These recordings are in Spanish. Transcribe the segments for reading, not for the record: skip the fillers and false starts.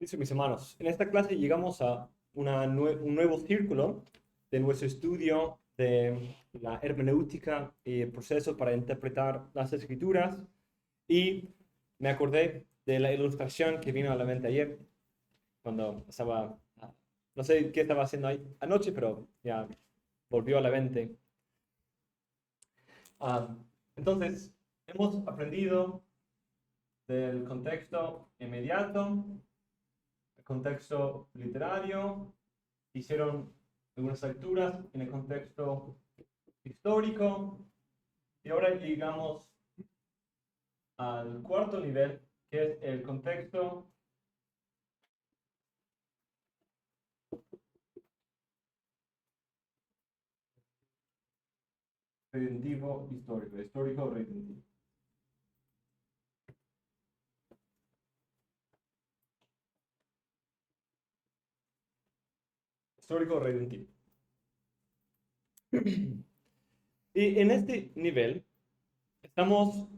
Listo, mis hermanos. En esta clase llegamos a un nuevo círculo de nuestro estudio de la hermenéutica y el proceso para interpretar las escrituras. Y me acordé de la ilustración que vino a la mente ayer, cuando estaba, no sé qué estaba haciendo ahí anoche, pero ya volvió a la mente. Ah, entonces, hemos aprendido del contexto inmediato, el contexto literario, hicieron algunas lecturas en el contexto histórico y ahora llegamos al cuarto nivel, que es el contexto redentivo histórico, histórico redentivo. Histórico redentivo. Y en este nivel estamos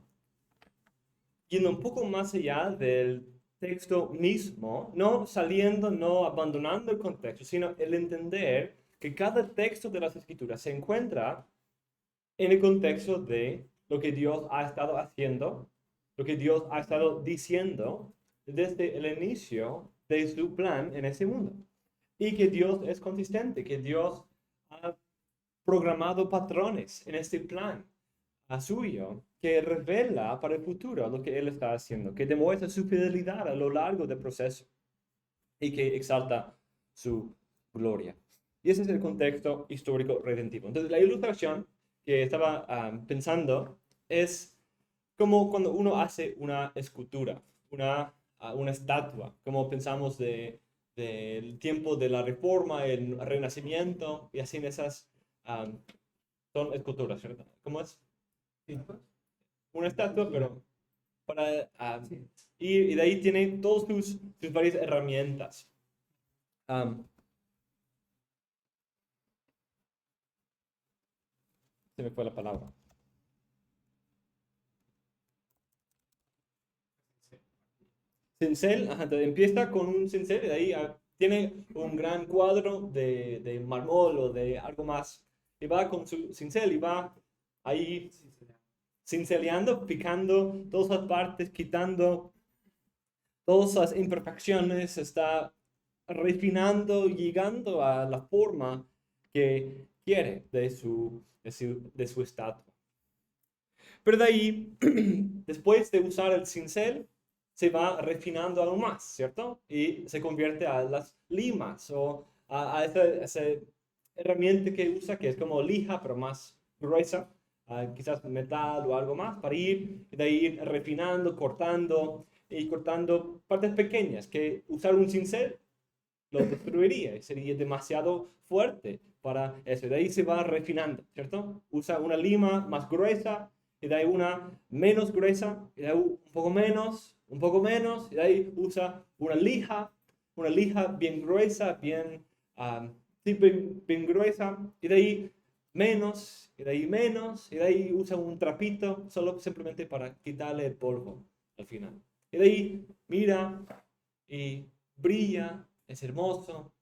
yendo un poco más allá del texto mismo, no saliendo, no abandonando el contexto, sino el entender que cada texto de las escrituras se encuentra en el contexto de lo que Dios ha estado haciendo, lo que Dios ha estado diciendo desde el inicio de su plan en ese mundo. Y que Dios es consistente, que Dios ha programado patrones en este plan a suyo que revela para el futuro lo que Él está haciendo, que demuestra su fidelidad a lo largo del proceso y que exalta su gloria. Y ese es el contexto histórico redentivo. Entonces, la ilustración que estaba pensando es como cuando uno hace una escultura, una estatua, como pensamos del tiempo de la Reforma, el Renacimiento, y así en esas son esculturas, ¿cierto? ¿Cómo es? Sí. Una estatua, pero para y de ahí tiene todas sus varias herramientas. Um, Se me fue la palabra. Cincel, ajá, entonces empieza con un cincel y de ahí tiene un gran cuadro de mármol o de algo más. Y va con su cincel y va ahí cinceleando, picando todas las partes, quitando todas las imperfecciones, está refinando, llegando a la forma que quiere de su estatua. Pero de ahí, después de usar el cincel, se va refinando aún más, ¿cierto? Y se convierte a las limas o a esa herramienta que usa, que es como lija, pero más gruesa, quizás metal o algo más, para ir, de ahí ir refinando, cortando y cortando partes pequeñas, que usar un cincel lo destruiría, sería demasiado fuerte para eso. De ahí se va refinando, ¿cierto? Usa una lima más gruesa y de ahí una menos gruesa, y de ahí un poco menos, y de ahí usa una lija bien gruesa, sí, bien gruesa, y de ahí menos, y de ahí menos, y de ahí usa un trapito solo simplemente para quitarle el polvo al final. Y de ahí mira y brilla, es hermoso,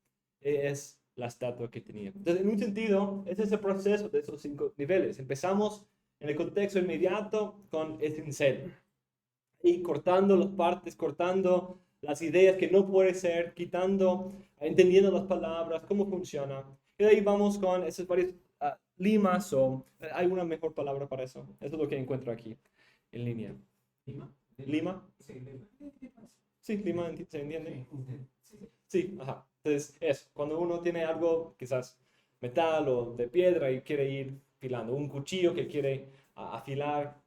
es la estatua que tenía. Entonces, en un sentido, ese es el proceso de esos 5 niveles. Empezamos en el contexto inmediato con el cincel y cortando las partes, cortando las ideas que no puede ser, quitando, entendiendo las palabras, cómo funciona. Y de ahí vamos con esas varias limas o hay una mejor palabra para eso. Eso es lo que encuentro aquí en línea. ¿Lima? ¿Lima? Sí, Lima. Sí, lima, ¿se entiende? Sí, ajá. Entonces, es cuando uno tiene algo, quizás metal o de piedra y quiere ir afilando, un cuchillo que quiere afilar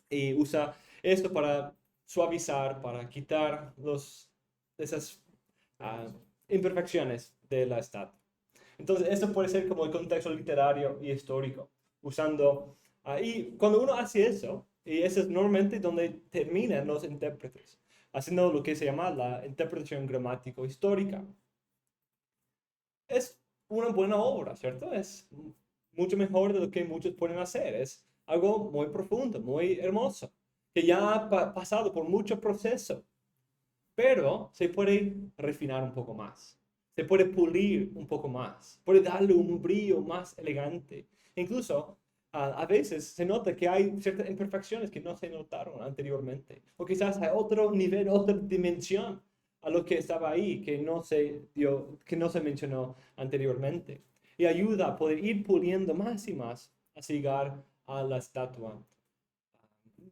y usa esto para suavizar, para quitar esas ah, imperfecciones de la estatua. Entonces, esto puede ser como el contexto literario y histórico, usando, y cuando uno hace eso, y eso es normalmente donde terminan los intérpretes, haciendo lo que se llama la interpretación gramático histórica. Es una buena obra, ¿cierto? Es mucho mejor de lo que muchos pueden hacer. Es algo muy profundo, muy hermoso, que ya ha pasado por mucho proceso. pero se puede refinar un poco más. Se puede pulir un poco más, puede darle un brillo más elegante. Incluso a veces se nota que hay ciertas imperfecciones que no se notaron anteriormente, o quizás hay otro nivel, otra dimensión a lo que estaba ahí que no se dio, que no se mencionó anteriormente. Y ayuda a poder ir puliendo más y más hasta llegar a la estatua,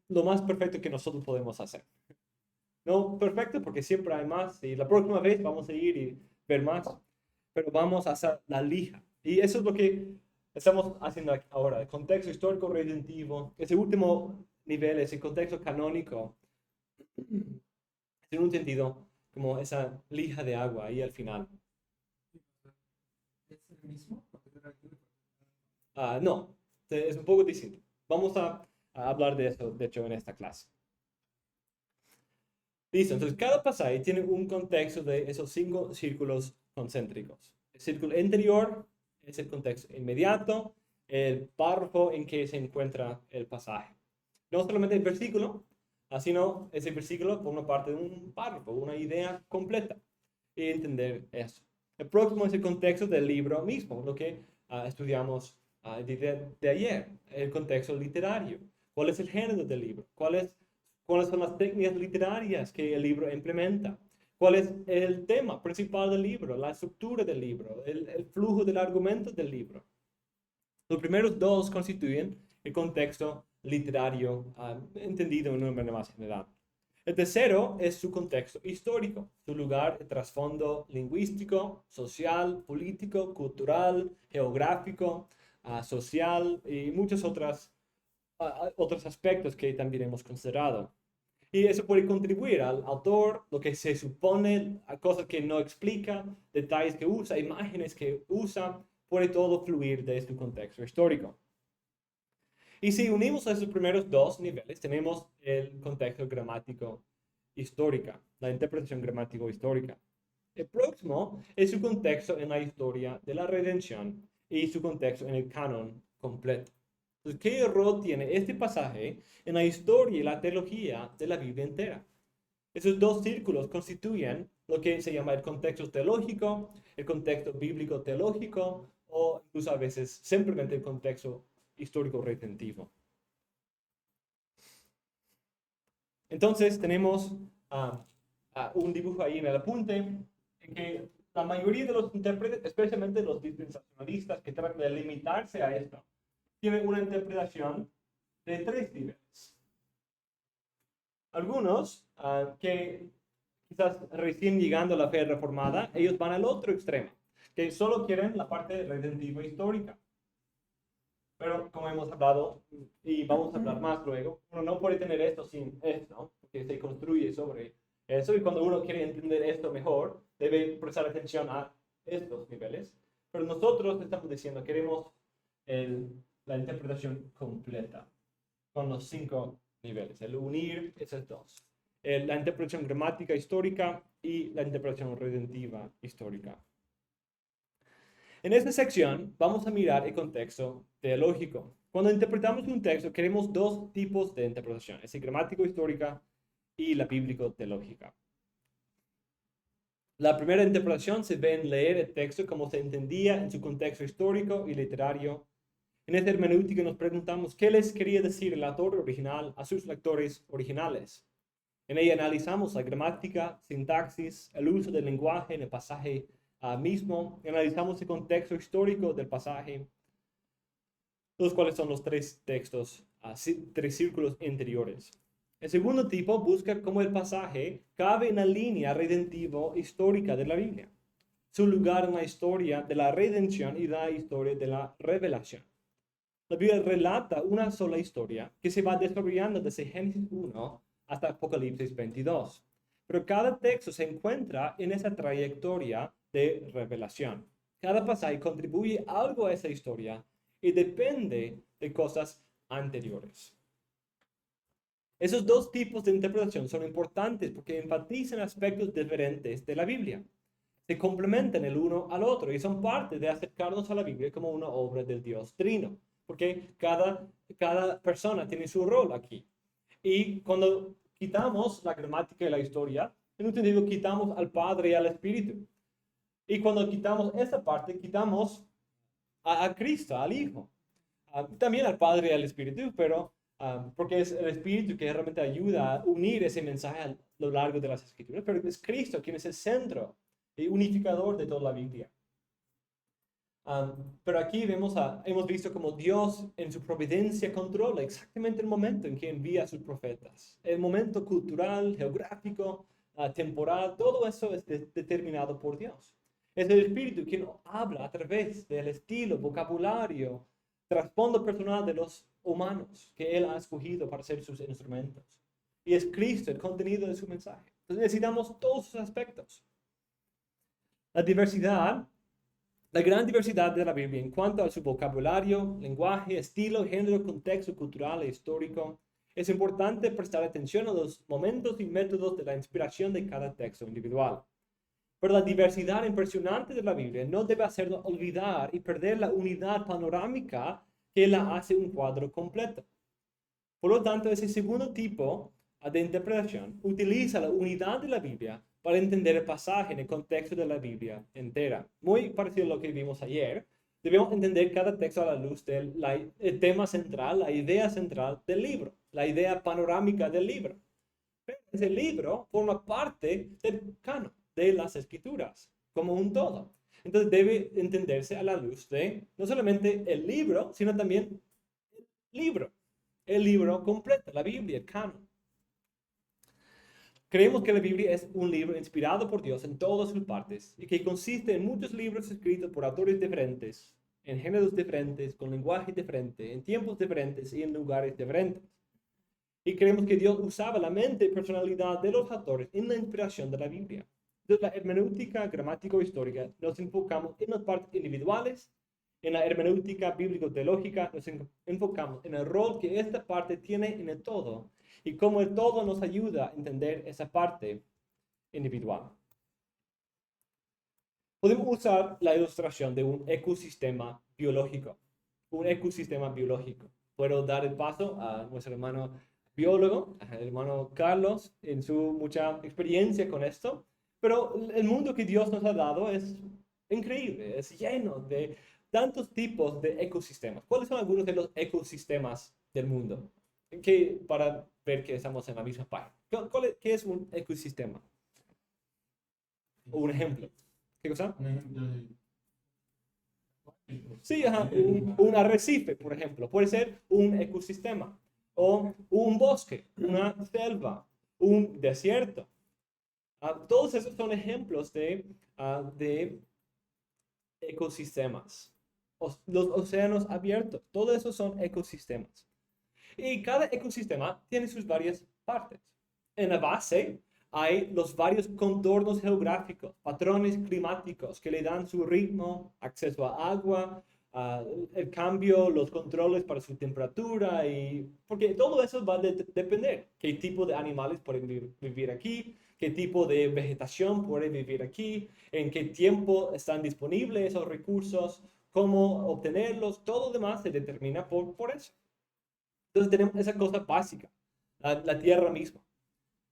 lo más perfecto que nosotros podemos hacer. No perfecto porque siempre hay más y la próxima vez vamos a ir y ver más, pero vamos a hacer la lija. Y eso es lo que estamos haciendo ahora, el contexto histórico redentivo. Ese último nivel, ese contexto canónico, en un sentido, como esa lija de agua ahí al final. ¿Es el mismo? No, es un poco distinto. Vamos a hablar de eso, de hecho, en esta clase. Listo, entonces cada pasaje tiene un contexto de esos 5 círculos concéntricos. El círculo interior es el contexto inmediato, el párrafo en que se encuentra el pasaje. No solamente el versículo, sino ese versículo forma parte de un párrafo, una idea completa. Y entender eso. El próximo es el contexto del libro mismo, lo que estudiamos de ayer, el contexto literario. ¿Cuál es el género del libro? ¿Cuáles son las técnicas literarias que el libro implementa? ¿Cuál es el tema principal del libro? La estructura del libro, el flujo del argumento del libro. Los primeros dos constituyen el contexto literario entendido en una manera más general. El tercero es su contexto histórico, su lugar de trasfondo lingüístico, social, político, cultural, geográfico, social y muchos otros aspectos que también hemos considerado. Y eso puede contribuir al autor, lo que se supone, a cosas que no explica, detalles que usa, imágenes que usa, puede todo fluir de su contexto histórico. Y si unimos a esos primeros dos niveles, tenemos el contexto gramático histórica, la interpretación gramático histórica. El próximo es su contexto en la historia de la redención y su contexto en el canon completo. Entonces, ¿qué rol tiene este pasaje en la historia y la teología de la Biblia entera? Esos dos círculos constituyen lo que se llama el contexto teológico, el contexto bíblico teológico o incluso a veces simplemente el contexto histórico retentivo. Entonces tenemos un dibujo ahí en el apunte en que la mayoría de los intérpretes, especialmente los dispensacionalistas que tratan de limitarse a esto, tienen una interpretación de 3 niveles. Algunos que quizás recién llegando a la fe reformada, ellos van al otro extremo, que solo quieren la parte redentiva histórica. Pero como hemos hablado, y vamos a hablar más luego, uno no puede tener esto sin esto, porque se construye sobre eso, y cuando uno quiere entender esto mejor, debe prestar atención a estos niveles. Pero nosotros estamos diciendo, queremos la interpretación completa, con los 5 niveles, el unir esos dos. La interpretación gramática histórica y la interpretación redentiva histórica. En esta sección vamos a mirar el contexto teológico. Cuando interpretamos un texto, queremos 2 tipos de interpretación, el gramático-histórica y la bíblico-teológica. La primera interpretación se ve en leer el texto como se entendía en su contexto histórico y literario. En esta hermenéutica nos preguntamos qué les quería decir el autor original a sus lectores originales. En ella analizamos la gramática, sintaxis, el uso del lenguaje en el pasaje mismo, analizamos el contexto histórico del pasaje, los cuales son los 3 textos, 3 círculos interiores. El segundo tipo busca cómo el pasaje cabe en la línea redentivo histórica de la Biblia, su lugar en la historia de la redención y la historia de la revelación. La Biblia relata una sola historia que se va desarrollando desde Génesis 1 hasta Apocalipsis 22. Pero cada texto se encuentra en esa trayectoria de revelación. Cada pasaje contribuye algo a esa historia y depende de cosas anteriores. Esos 2 tipos de interpretación son importantes porque enfatizan aspectos diferentes de la Biblia. Se complementan el uno al otro y son parte de acercarnos a la Biblia como una obra del Dios Trino. Porque cada persona tiene su rol aquí. Y cuando quitamos la gramática y la historia, En un sentido, quitamos al Padre y al Espíritu. Y cuando quitamos esa parte, quitamos a Cristo, al Hijo. También al Padre y al Espíritu, pero porque es el Espíritu que realmente ayuda a unir ese mensaje a lo largo de las Escrituras, pero es Cristo quien es el centro y unificador de toda la Biblia. Pero aquí hemos visto como Dios en su providencia controla exactamente el momento en que envía a sus profetas. El momento cultural, geográfico, temporal, todo eso es determinado por Dios. Es el Espíritu quien habla a través del estilo, vocabulario, trasfondo personal de los humanos que Él ha escogido para ser sus instrumentos. Y es Cristo el contenido de su mensaje. Entonces necesitamos todos esos aspectos. La diversidad, la gran diversidad de la Biblia en cuanto a su vocabulario, lenguaje, estilo, género, contexto cultural e histórico. Es importante prestar atención a los momentos y métodos de la inspiración de cada texto individual. Pero la diversidad impresionante de la Biblia no debe hacernos olvidar y perder la unidad panorámica que la hace un cuadro completo. Por lo tanto, ese segundo tipo de interpretación utiliza la unidad de la Biblia para entender el pasaje en el contexto de la Biblia entera. Muy parecido a lo que vimos ayer. Debemos entender cada texto a la luz del tema central, la idea central del libro, la idea panorámica del libro. Pero ese libro forma parte del canon de las Escrituras, como un todo. Entonces debe entenderse a la luz de no solamente el libro, sino también el libro completo, la Biblia, el canon. Creemos que la Biblia es un libro inspirado por Dios en todas sus partes y que consiste en muchos libros escritos por autores diferentes, en géneros diferentes, con lenguaje diferente, en tiempos diferentes y en lugares diferentes. Y creemos que Dios usaba la mente y personalidad de los autores en la inspiración de la Biblia. Desde la hermenéutica gramático-histórica nos enfocamos en las partes individuales. En la hermenéutica bíblico-teológica nos enfocamos en el rol que esta parte tiene en el todo y cómo el todo nos ayuda a entender esa parte individual. Podemos usar la ilustración de un ecosistema biológico. Un ecosistema biológico. Puedo dar el paso a nuestro hermano biólogo, el hermano Carlos, en su mucha experiencia con esto. Pero el mundo que Dios nos ha dado es increíble, es lleno de tantos tipos de ecosistemas. ¿Cuáles son algunos de los ecosistemas del mundo? Para ver que estamos en la misma página. ¿Qué es un ecosistema? O un ejemplo. ¿Qué cosa? Un ejemplo de... Sí, un arrecife, por ejemplo. Puede ser un ecosistema. O un bosque, una selva, un desierto. Todos esos son ejemplos de ecosistemas. Los océanos abiertos, todos esos son ecosistemas. Y cada ecosistema tiene sus varias partes. En la base hay los varios contornos geográficos, patrones climáticos que le dan su ritmo, acceso a agua, el cambio, los controles para su temperatura, porque todo eso va a depender. ¿Qué tipo de animales pueden vivir aquí? ¿Qué tipo de vegetación puede vivir aquí? ¿En qué tiempo están disponibles esos recursos? ¿Cómo obtenerlos? Todo lo demás se determina por eso. Entonces tenemos esa cosa básica, la tierra misma.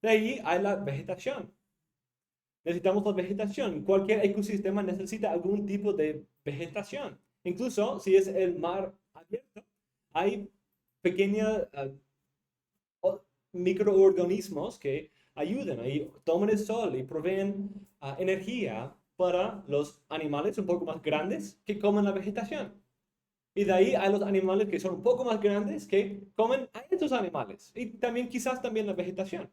De ahí hay la vegetación. Necesitamos la vegetación. Cualquier ecosistema necesita algún tipo de vegetación. Incluso si es el mar abierto, hay pequeños microorganismos que ayudan y toman el sol y proveen energía para los animales un poco más grandes que comen la vegetación. Y de ahí hay los animales que son un poco más grandes que comen a estos animales. Y también quizás también la vegetación.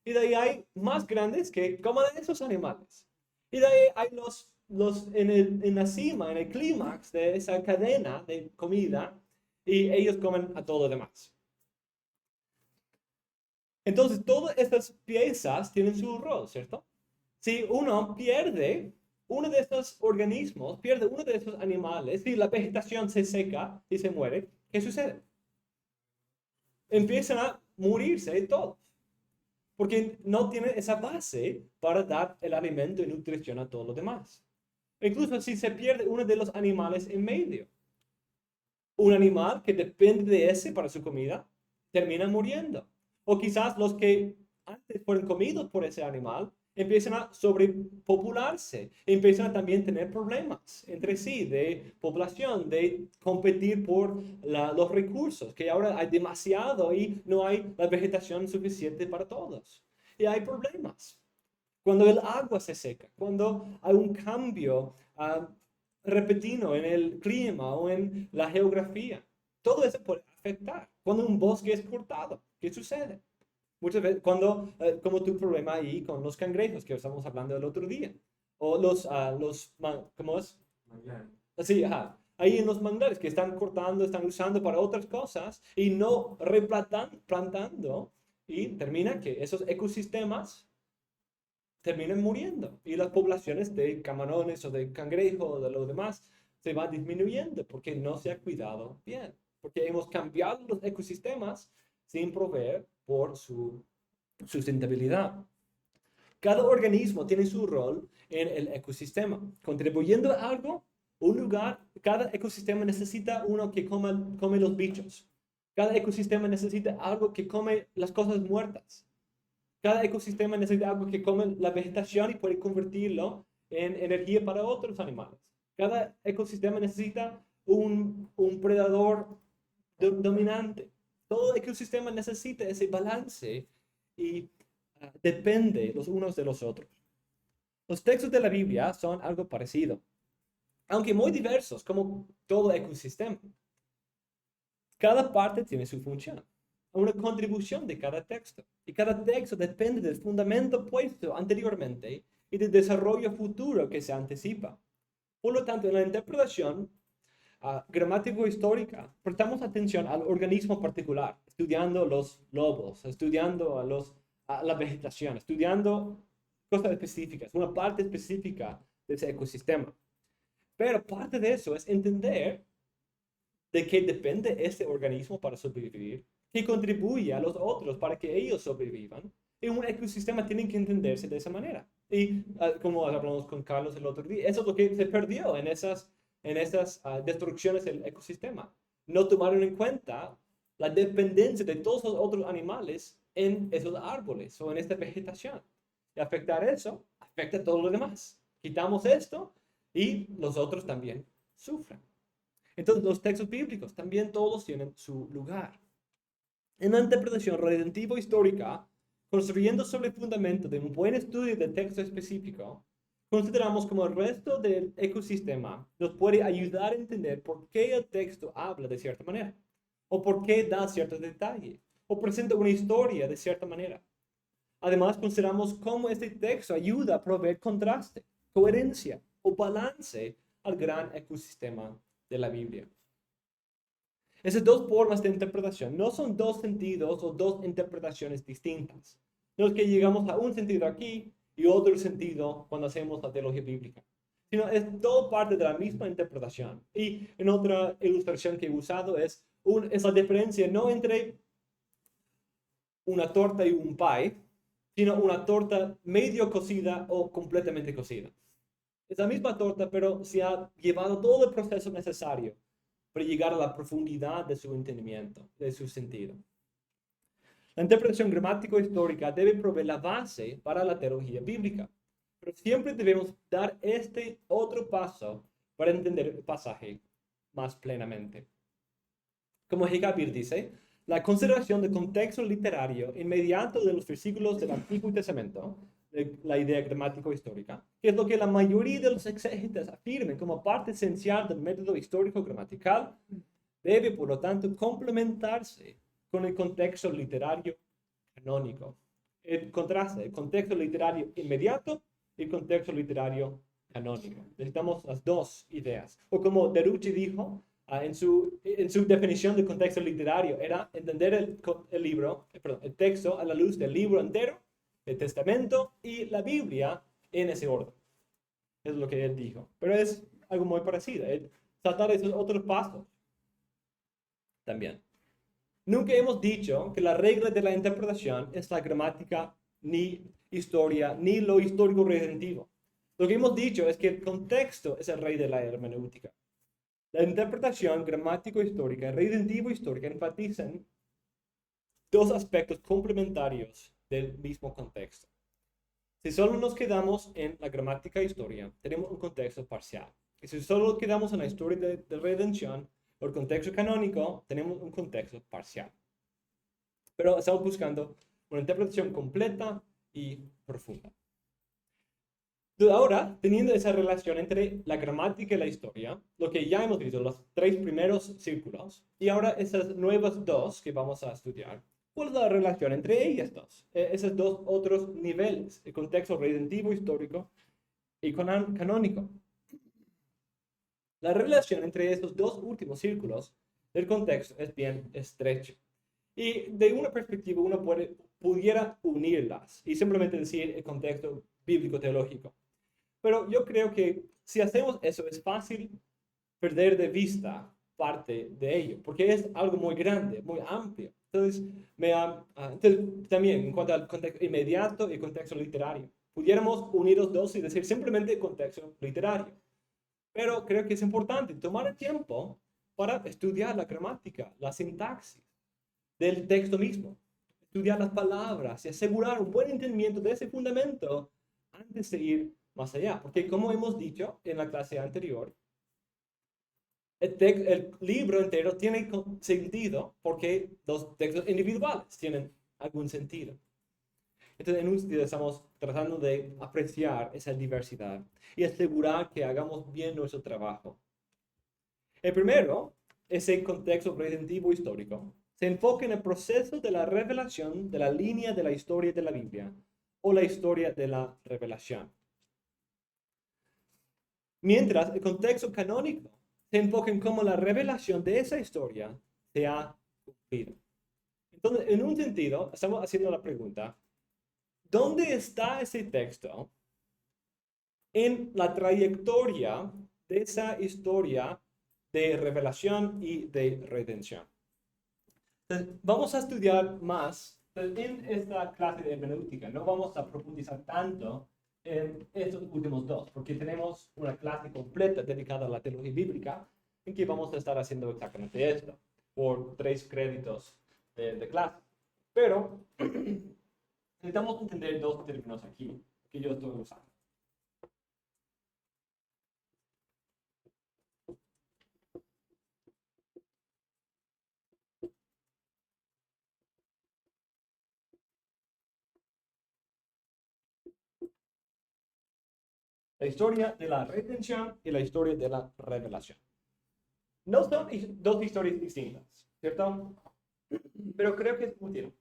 Y de ahí hay más grandes que comen a esos animales. Y de ahí hay en la cima, en el clímax de esa cadena de comida. Y ellos comen a todo lo demás. Entonces, todas estas piezas tienen su rol, ¿cierto? Si uno pierde uno de estos organismos, pierde uno de estos animales, si la vegetación se seca y se muere, ¿qué sucede? Empiezan a morirse todos, porque no tienen esa base para dar el alimento y nutrición a todos los demás. Incluso si se pierde uno de los animales en medio, un animal que depende de ese para su comida, termina muriendo. O quizás los que antes fueron comidos por ese animal, empiezan a sobrepopularse, empiezan a también tener problemas entre sí de población, de competir por los recursos, que ahora hay demasiado y no hay la vegetación suficiente para todos. Y hay problemas. Cuando el agua se seca, cuando hay un cambio repentino en el clima o en la geografía, todo eso puede afectar. Cuando un bosque es cortado, ¿qué sucede? Muchas veces, como tu problema ahí con los cangrejos que estamos hablando el otro día, o ¿cómo es? Manglar. Sí, ajá. Ahí en los manglares que están cortando, están usando para otras cosas y no replantando, y termina que esos ecosistemas terminan muriendo y las poblaciones de camarones o de cangrejo o de lo demás se van disminuyendo porque no se ha cuidado bien, porque hemos cambiado los ecosistemas sin proveer por su sustentabilidad. Cada organismo tiene su rol en el ecosistema, contribuyendo a algo, un lugar. Cada ecosistema necesita uno que come los bichos. Cada ecosistema necesita algo que come las cosas muertas. Cada ecosistema necesita algo que come la vegetación y puede convertirlo en energía para otros animales. Cada ecosistema necesita un predador dominante. Todo ecosistema necesita ese balance y depende los unos de los otros. Los textos de la Biblia son algo parecido, aunque muy diversos, como todo ecosistema. Cada parte tiene su función, una contribución de cada texto, y cada texto depende del fundamento puesto anteriormente y del desarrollo futuro que se anticipa. Por lo tanto, en la interpretación gramático-histórica, prestamos atención al organismo particular, estudiando los lobos, estudiando a la vegetación, estudiando cosas específicas, una parte específica de ese ecosistema. Pero parte de eso es entender de qué depende este organismo para sobrevivir, que contribuye a los otros para que ellos sobrevivan. Y un ecosistema tiene que entenderse de esa manera. Y como hablamos con Carlos el otro día, eso es lo que se perdió en esas destrucciones del ecosistema. No tomaron en cuenta la dependencia de todos los otros animales en esos árboles o en esta vegetación. Y afectar eso, afecta a todo lo demás. Quitamos esto y los otros también sufren. Entonces, los textos bíblicos también todos tienen su lugar. En la interpretación redentivo-histórica, construyendo sobre el fundamento de un buen estudio del texto específico, consideramos como el resto del ecosistema nos puede ayudar a entender por qué el texto habla de cierta manera, o por qué da cierto detalle, o presenta una historia de cierta manera. Además, consideramos cómo este texto ayuda a proveer contraste, coherencia o balance al gran ecosistema de la Biblia. Esas dos formas de interpretación no son dos sentidos o dos interpretaciones distintas. No es que llegamos a un sentido aquí y otro sentido cuando hacemos la teología bíblica, sino es todo parte de la misma interpretación. Y en otra ilustración que he usado es la diferencia no entre una torta y un pie, sino una torta medio cocida o completamente cocida. Es la misma torta, pero se ha llevado todo el proceso necesario para llegar a la profundidad de su entendimiento, de su sentido. La interpretación gramático-histórica debe proveer la base para la teología bíblica, pero siempre debemos dar este otro paso para entender el pasaje más plenamente. Como Hegabir dice, la consideración del contexto literario inmediato de los versículos del Antiguo Testamento, la idea gramático-histórica, que es lo que la mayoría de los exégetas afirman como parte esencial del método histórico-gramatical, debe, por lo tanto, complementarse con el contexto literario canónico. El contraste, el contexto literario inmediato y el contexto literario canónico. Necesitamos las dos ideas. O como Derucci dijo, en su definición de contexto literario, era entender el texto a la luz del libro entero, el Testamento y la Biblia en ese orden. Es lo que él dijo. Pero es algo muy parecido. Saltar esos otros pasos también. Nunca hemos dicho que la regla de la interpretación es la gramática, ni historia, ni lo histórico redentivo. Lo que hemos dicho es que el contexto es el rey de la hermenéutica. La interpretación gramático-histórica y redentivo-histórica enfatizan dos aspectos complementarios del mismo contexto. Si solo nos quedamos en la gramática e historia, tenemos un contexto parcial. Y si solo nos quedamos en la historia de redención o el contexto canónico, tenemos un contexto parcial. Pero estamos buscando una interpretación completa y profunda. Entonces, ahora, teniendo esa relación entre la gramática y la historia, lo que ya hemos visto, los 3 primeros círculos, y ahora esas nuevas 2 que vamos a estudiar, ¿cuál es la relación entre ellas dos? Esos 2 otros niveles, el contexto redentivo histórico y canónico. La relación entre estos 2 últimos círculos del contexto es bien estrecha. Y de una perspectiva uno pudiera unirlas y simplemente decir el contexto bíblico-teológico. Pero yo creo que si hacemos eso es fácil perder de vista parte de ello, porque es algo muy grande, muy amplio. Entonces, entonces también en cuanto al contexto inmediato y contexto literario, pudiéramos unir los dos y decir simplemente contexto literario. Pero creo que es importante tomar el tiempo para estudiar la gramática, la sintaxis del texto mismo, estudiar las palabras y asegurar un buen entendimiento de ese fundamento antes de ir más allá. Porque como hemos dicho en la clase anterior, el libro entero tiene sentido porque los textos individuales tienen algún sentido. Entonces, en un sentido estamos tratando de apreciar esa diversidad y asegurar que hagamos bien nuestro trabajo. El primero es el contexto redentivo histórico. Se enfoca en el proceso de la revelación de la línea de la historia de la Biblia o la historia de la revelación. Mientras el contexto canónico se enfoca en cómo la revelación de esa historia se ha cumplido. Entonces, en un sentido, estamos haciendo la pregunta, ¿dónde está ese texto en la trayectoria de esa historia de revelación y de redención? Entonces, vamos a estudiar más en esta clase de hermenéutica. No vamos a profundizar tanto en estos últimos 2, porque tenemos una clase completa dedicada a la teología bíblica en que vamos a estar haciendo exactamente esto por 3 créditos de clase. Pero necesitamos entender 2 términos aquí que yo estoy usando. La historia de la redención y la historia de la revelación. No son 2 historias distintas, ¿cierto? Pero creo que es útil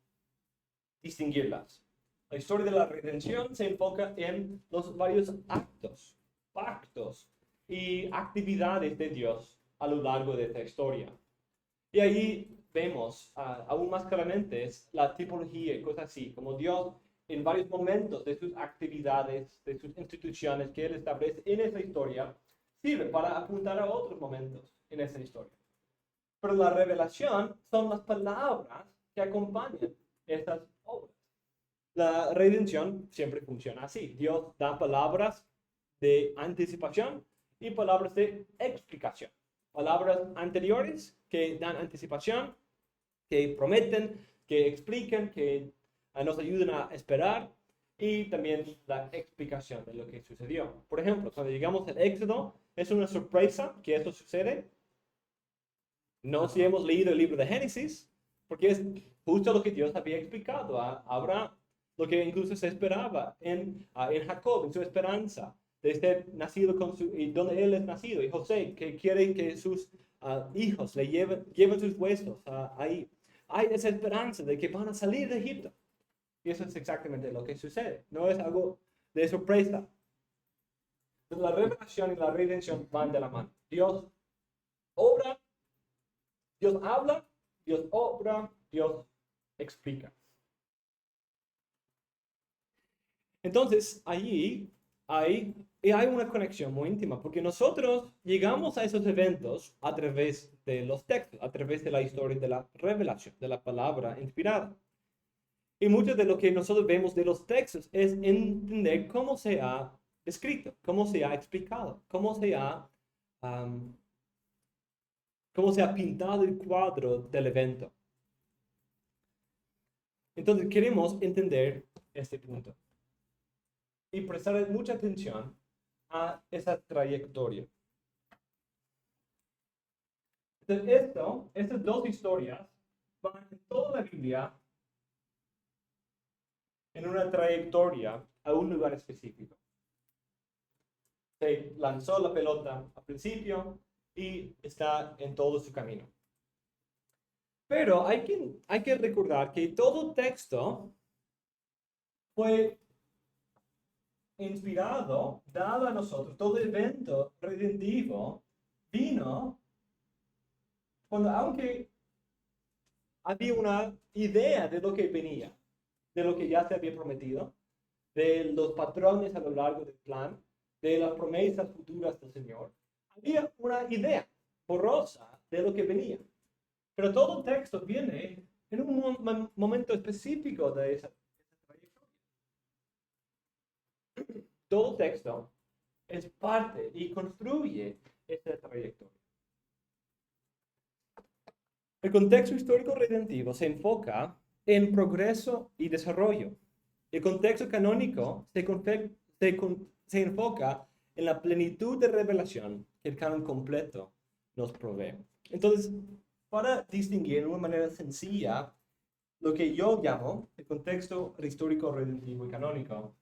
distinguirlas. La historia de la redención se enfoca en los varios actos, pactos y actividades de Dios a lo largo de esta historia. Y ahí vemos aún más claramente la tipología y cosas así, como Dios en varios momentos de sus actividades, de sus instituciones que Él establece en esa historia, sirve para apuntar a otros momentos en esa historia. Pero la revelación son las palabras que acompañan estas obras. La redención siempre funciona así. Dios da palabras de anticipación y palabras de explicación. Palabras anteriores que dan anticipación, que prometen, que explican, que nos ayudan a esperar, y también la explicación de lo que sucedió. Por ejemplo, cuando llegamos al Éxodo, es una sorpresa que esto sucede. No si hemos leído el libro de Génesis, porque es justo lo que Dios había explicado a Abraham, lo que incluso se esperaba en Jacob, en su esperanza de ser nacido y donde él es nacido, y José, que quiere que sus hijos le lleven sus huesos ahí. Hay esa esperanza de que van a salir de Egipto. Y eso es exactamente lo que sucede. No es algo de sorpresa. Entonces, la revelación y la redención van de la mano. Dios obra, Dios habla, Dios obra, Dios explica. Entonces, allí hay una conexión muy íntima, porque nosotros llegamos a esos eventos a través de los textos, a través de la historia de la revelación, de la palabra inspirada. Y mucho de lo que nosotros vemos de los textos es entender cómo se ha escrito, cómo se ha explicado, cómo se ha pintado el cuadro del evento. Entonces queremos entender este punto. y prestar mucha atención a esa trayectoria. Entonces, estas dos historias van en toda la Biblia en una trayectoria a un lugar específico. Se lanzó la pelota al principio y está en todo su camino. Pero hay que recordar que todo texto fue inspirado, dado a nosotros, todo evento redentivo vino cuando, aunque había una idea de lo que venía, de lo que ya se había prometido, de los patrones a lo largo del plan, de las promesas futuras del Señor, había una idea borrosa de lo que venía. Pero todo texto viene en un momento específico de esa trayectoria. Todo texto es parte y construye esa trayectoria. El contexto histórico redentivo se enfoca en progreso y desarrollo. El contexto canónico se enfoca en la plenitud de revelación que el canon completo nos provee. Entonces, para distinguir de una manera sencilla lo que yo llamo el contexto histórico redentivo y canónico,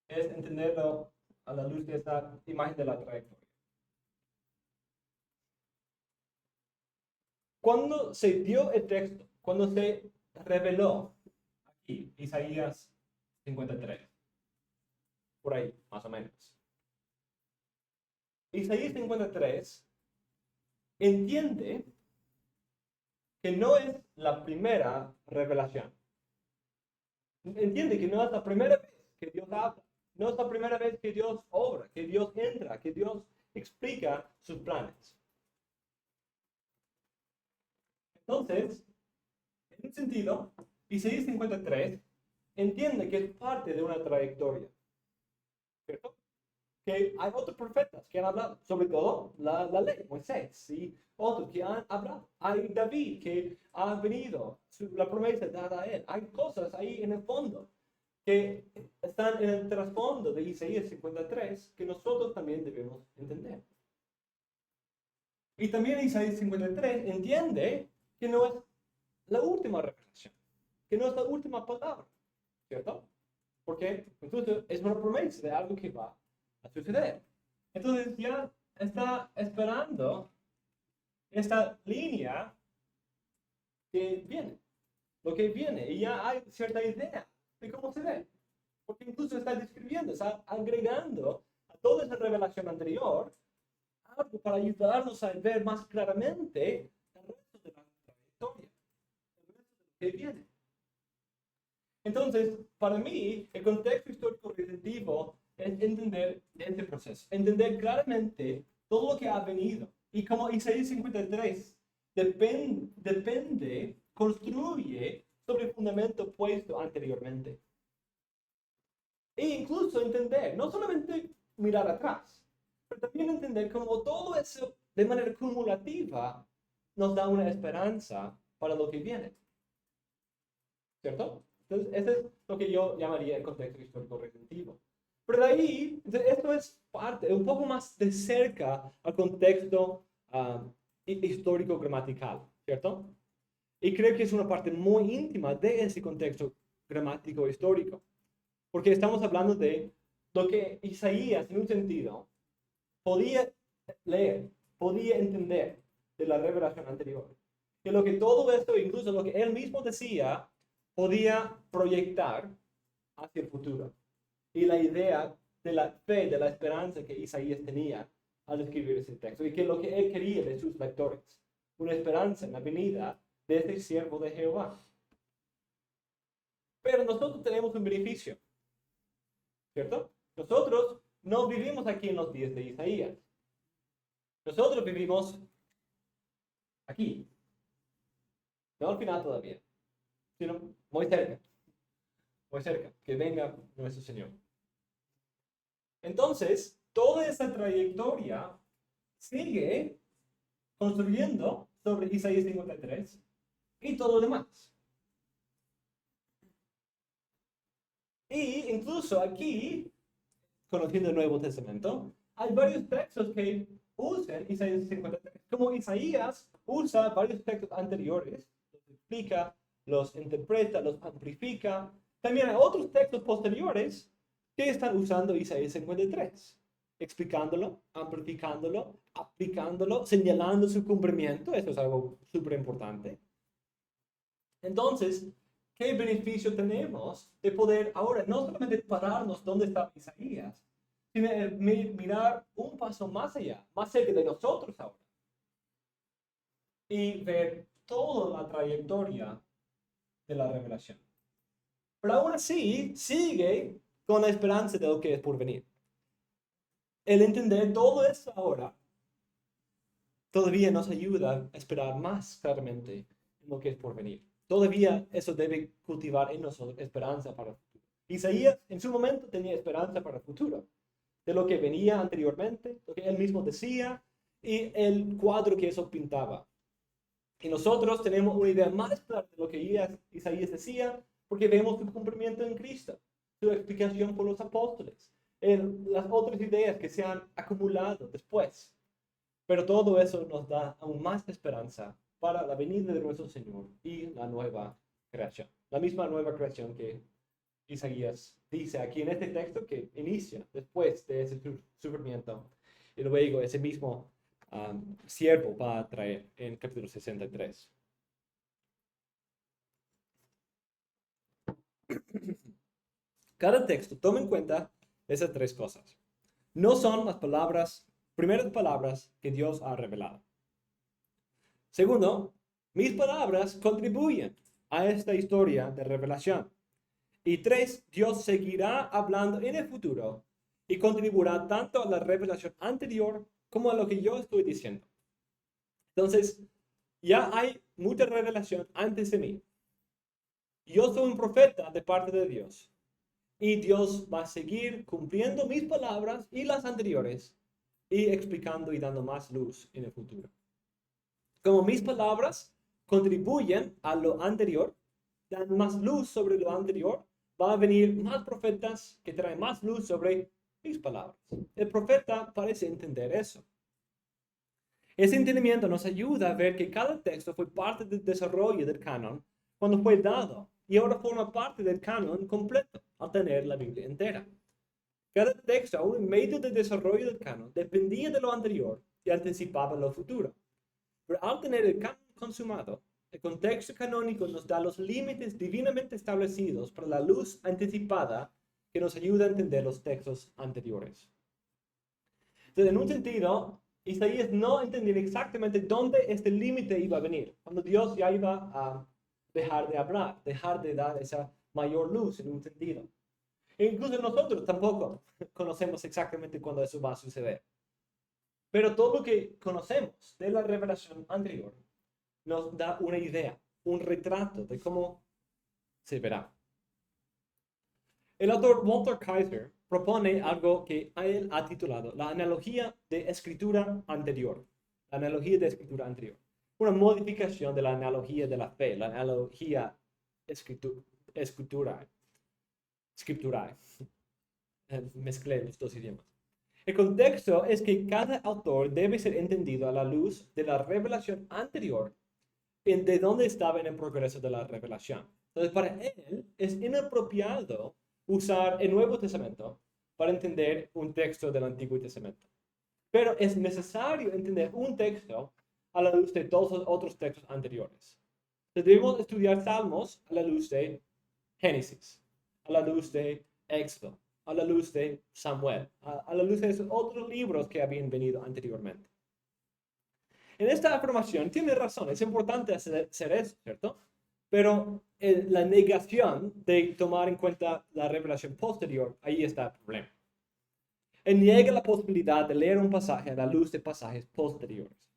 es entenderlo a la luz de esta imagen de la trayectoria. Cuando se dio el texto, cuando se reveló aquí, Isaías 53, por ahí, más o menos. Isaías 53 entiende que no es la primera revelación. Entiende que no es la primera vez que Dios habla. No es la primera vez que Dios obra, que Dios entra, que Dios explica sus planes. Entonces, en un sentido, Isaías 53 entiende que es parte de una trayectoria. ¿Cierto? Que hay otros profetas que han hablado, sobre todo la ley, Moisés, y otros que han hablado. Hay David que ha venido, la promesa dada a él. Hay cosas ahí en el fondo que están en el trasfondo de Isaías 53 que nosotros también debemos entender. Y también Isaías 53 entiende que no es la última revelación, que no es la última palabra, ¿cierto? Porque entonces es una promesa de algo que va a suceder. Entonces ya está esperando esta línea que viene, lo que viene, y ya hay cierta idea de cómo se ve. Porque incluso está describiendo, está agregando a toda esa revelación anterior algo para ayudarnos a ver más claramente el resto de la trayectoria, el resto de lo que viene. Entonces, para mí, el contexto histórico redentivo es entender este proceso, entender claramente todo lo que ha venido. Y como Isaías 53 depende, construye sobre el fundamento puesto anteriormente. E incluso entender, no solamente mirar atrás, pero también entender cómo todo eso de manera cumulativa nos da una esperanza para lo que viene. ¿Cierto? Entonces, eso es lo que yo llamaría el contexto histórico redentivo. Pero de ahí, esto es parte, un poco más de cerca al contexto histórico gramatical, ¿cierto? Y creo que es una parte muy íntima de ese contexto gramático histórico. Porque estamos hablando de lo que Isaías, en un sentido, podía leer, podía entender de la revelación anterior. Que lo que todo esto, incluso lo que él mismo decía, podía proyectar hacia el futuro. Y la idea de la fe, de la esperanza que Isaías tenía al escribir ese texto. Y que lo que él quería de sus lectores. Una esperanza en la venida de este siervo de Jehová. Pero nosotros tenemos un beneficio. ¿Cierto? Nosotros no vivimos aquí en los días de Isaías. Nosotros vivimos aquí. No al final todavía, sino muy cerca, que venga nuestro Señor. Entonces, toda esa trayectoria sigue construyendo sobre Isaías 53 y todo lo demás. Y incluso aquí, conociendo el Nuevo Testamento, hay varios textos que usan Isaías 53. Como Isaías usa varios textos anteriores, los explica, los interpreta, los amplifica. También hay otros textos posteriores que están usando Isaías 53, explicándolo, amplificándolo, aplicándolo, señalando su cumplimiento. Eso es algo súper importante. Entonces, ¿qué beneficio tenemos de poder ahora no solamente pararnos donde está Isaías, sino mirar un paso más allá, más cerca de nosotros ahora, y ver toda la trayectoria de la revelación? Pero aún así, sigue con la esperanza de lo que es por venir. El entender todo esto ahora todavía nos ayuda a esperar más claramente en lo que es por venir. Todavía eso debe cultivar en nosotros esperanza para el futuro. Isaías en su momento tenía esperanza para el futuro, de lo que venía anteriormente, lo que él mismo decía y el cuadro que eso pintaba. Y nosotros tenemos una idea más clara de lo que Isaías decía, porque vemos su cumplimiento en Cristo, su explicación por los apóstoles, las otras ideas que se han acumulado después. Pero todo eso nos da aún más esperanza para la venida de nuestro Señor y la nueva creación. La misma nueva creación que Isaías dice aquí en este texto, que inicia después de ese sufrimiento. Y luego ese mismo siervo va a traer en capítulo 63. Cada texto toma en cuenta esas tres cosas. No son las primeras palabras que Dios ha revelado. Segundo, mis palabras contribuyen a esta historia de revelación. Y tres, Dios seguirá hablando en el futuro y contribuirá tanto a la revelación anterior como a lo que yo estoy diciendo. Entonces, ya hay mucha revelación antes de mí. Yo soy un profeta de parte de Dios. Y Dios va a seguir cumpliendo mis palabras y las anteriores y explicando y dando más luz en el futuro. Como mis palabras contribuyen a lo anterior, dan más luz sobre lo anterior, va a venir más profetas que traen más luz sobre mis palabras. El profeta parece entender eso. Ese entendimiento nos ayuda a ver que cada texto fue parte del desarrollo del canon cuando fue dado y ahora forma parte del canon completo al tener la Biblia entera. Cada texto, aún en medio del desarrollo del canon, dependía de lo anterior y anticipaba lo futuro. Pero al tener el canon consumado, el contexto canónico nos da los límites divinamente establecidos para la luz anticipada que nos ayuda a entender los textos anteriores. Entonces, en un sentido, Isaías no entendía exactamente dónde este límite iba a venir, cuando Dios ya iba a dejar de hablar, dejar de dar esa mayor luz en un sentido. E incluso nosotros tampoco conocemos exactamente cuándo eso va a suceder. Pero todo lo que conocemos de la revelación anterior nos da una idea, un retrato de cómo se verá. El autor Walter Kaiser propone algo que él ha titulado la analogía de escritura anterior. La analogía de escritura anterior. Una modificación de la analogía de la fe, la analogía escritural. Mezclé los dos idiomas. El contexto es que cada autor debe ser entendido a la luz de la revelación anterior de dónde estaba en el progreso de la revelación. Entonces, para él es inapropiado usar el Nuevo Testamento para entender un texto del Antiguo Testamento. Pero es necesario entender un texto a la luz de todos los otros textos anteriores. Entonces, debemos estudiar Salmos a la luz de Génesis, a la luz de Éxodo, a la luz de Samuel, a la luz de esos otros libros que habían venido anteriormente. En esta afirmación tiene razón, es importante hacer eso, ¿cierto? Pero la negación de tomar en cuenta la revelación posterior, ahí está el problema. Él niega la posibilidad de leer un pasaje a la luz de pasajes posteriores.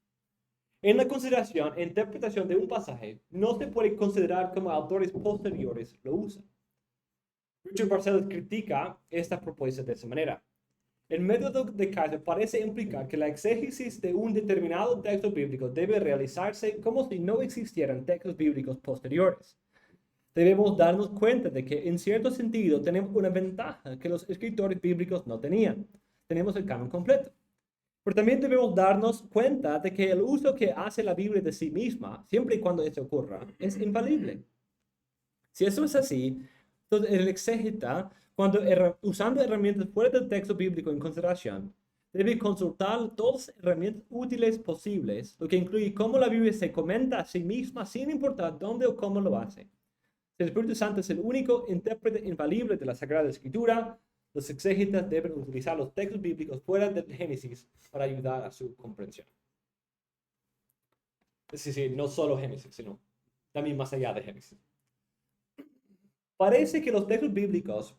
En la consideración e interpretación de un pasaje, no se puede considerar como autores posteriores lo usan. Richard Barcellos critica esta propuesta de esa manera. El método de Kaiser parece implicar que la exégesis de un determinado texto bíblico debe realizarse como si no existieran textos bíblicos posteriores. Debemos darnos cuenta de que en cierto sentido tenemos una ventaja que los escritores bíblicos no tenían. Tenemos el canon completo. Pero también debemos darnos cuenta de que el uso que hace la Biblia de sí misma, siempre y cuando esto ocurra, es infalible. Si eso es así, entonces el exégeta, cuando usando herramientas fuera del texto bíblico en consideración, debe consultar todas las herramientas útiles posibles, lo que incluye cómo la Biblia se comenta a sí misma sin importar dónde o cómo lo hace. Si el Espíritu Santo es el único intérprete infalible de la Sagrada Escritura, los exégetas deben utilizar los textos bíblicos fuera del Génesis para ayudar a su comprensión. Es decir, no solo Génesis, sino también más allá de Génesis. Parece que los textos bíblicos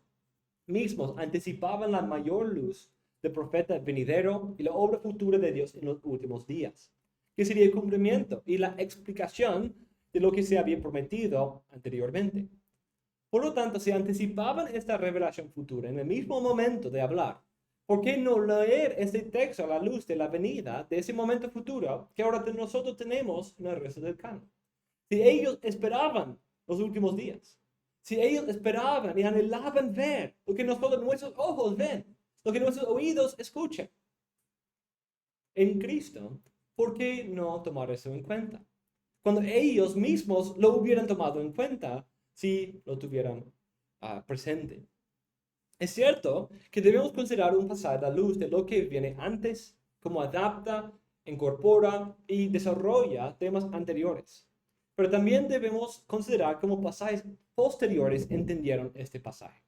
mismos anticipaban la mayor luz del profeta venidero y la obra futura de Dios en los últimos días, que sería el cumplimiento y la explicación de lo que se había prometido anteriormente. Por lo tanto, si anticipaban esta revelación futura en el mismo momento de hablar, ¿por qué no leer este texto a la luz de la venida de ese momento futuro que ahora nosotros tenemos en el resto del canon? Si ellos esperaban los últimos días, si ellos esperaban y anhelaban ver lo que nuestros ojos ven, lo que nuestros oídos escuchan en Cristo, ¿por qué no tomar eso en cuenta? Cuando ellos mismos lo hubieran tomado en cuenta si lo tuvieran presente. Es cierto que debemos considerar un pasaje a la luz de lo que viene antes, cómo adapta, incorpora y desarrolla temas anteriores. Pero también debemos considerar cómo pasajes posteriores entendieron este pasaje.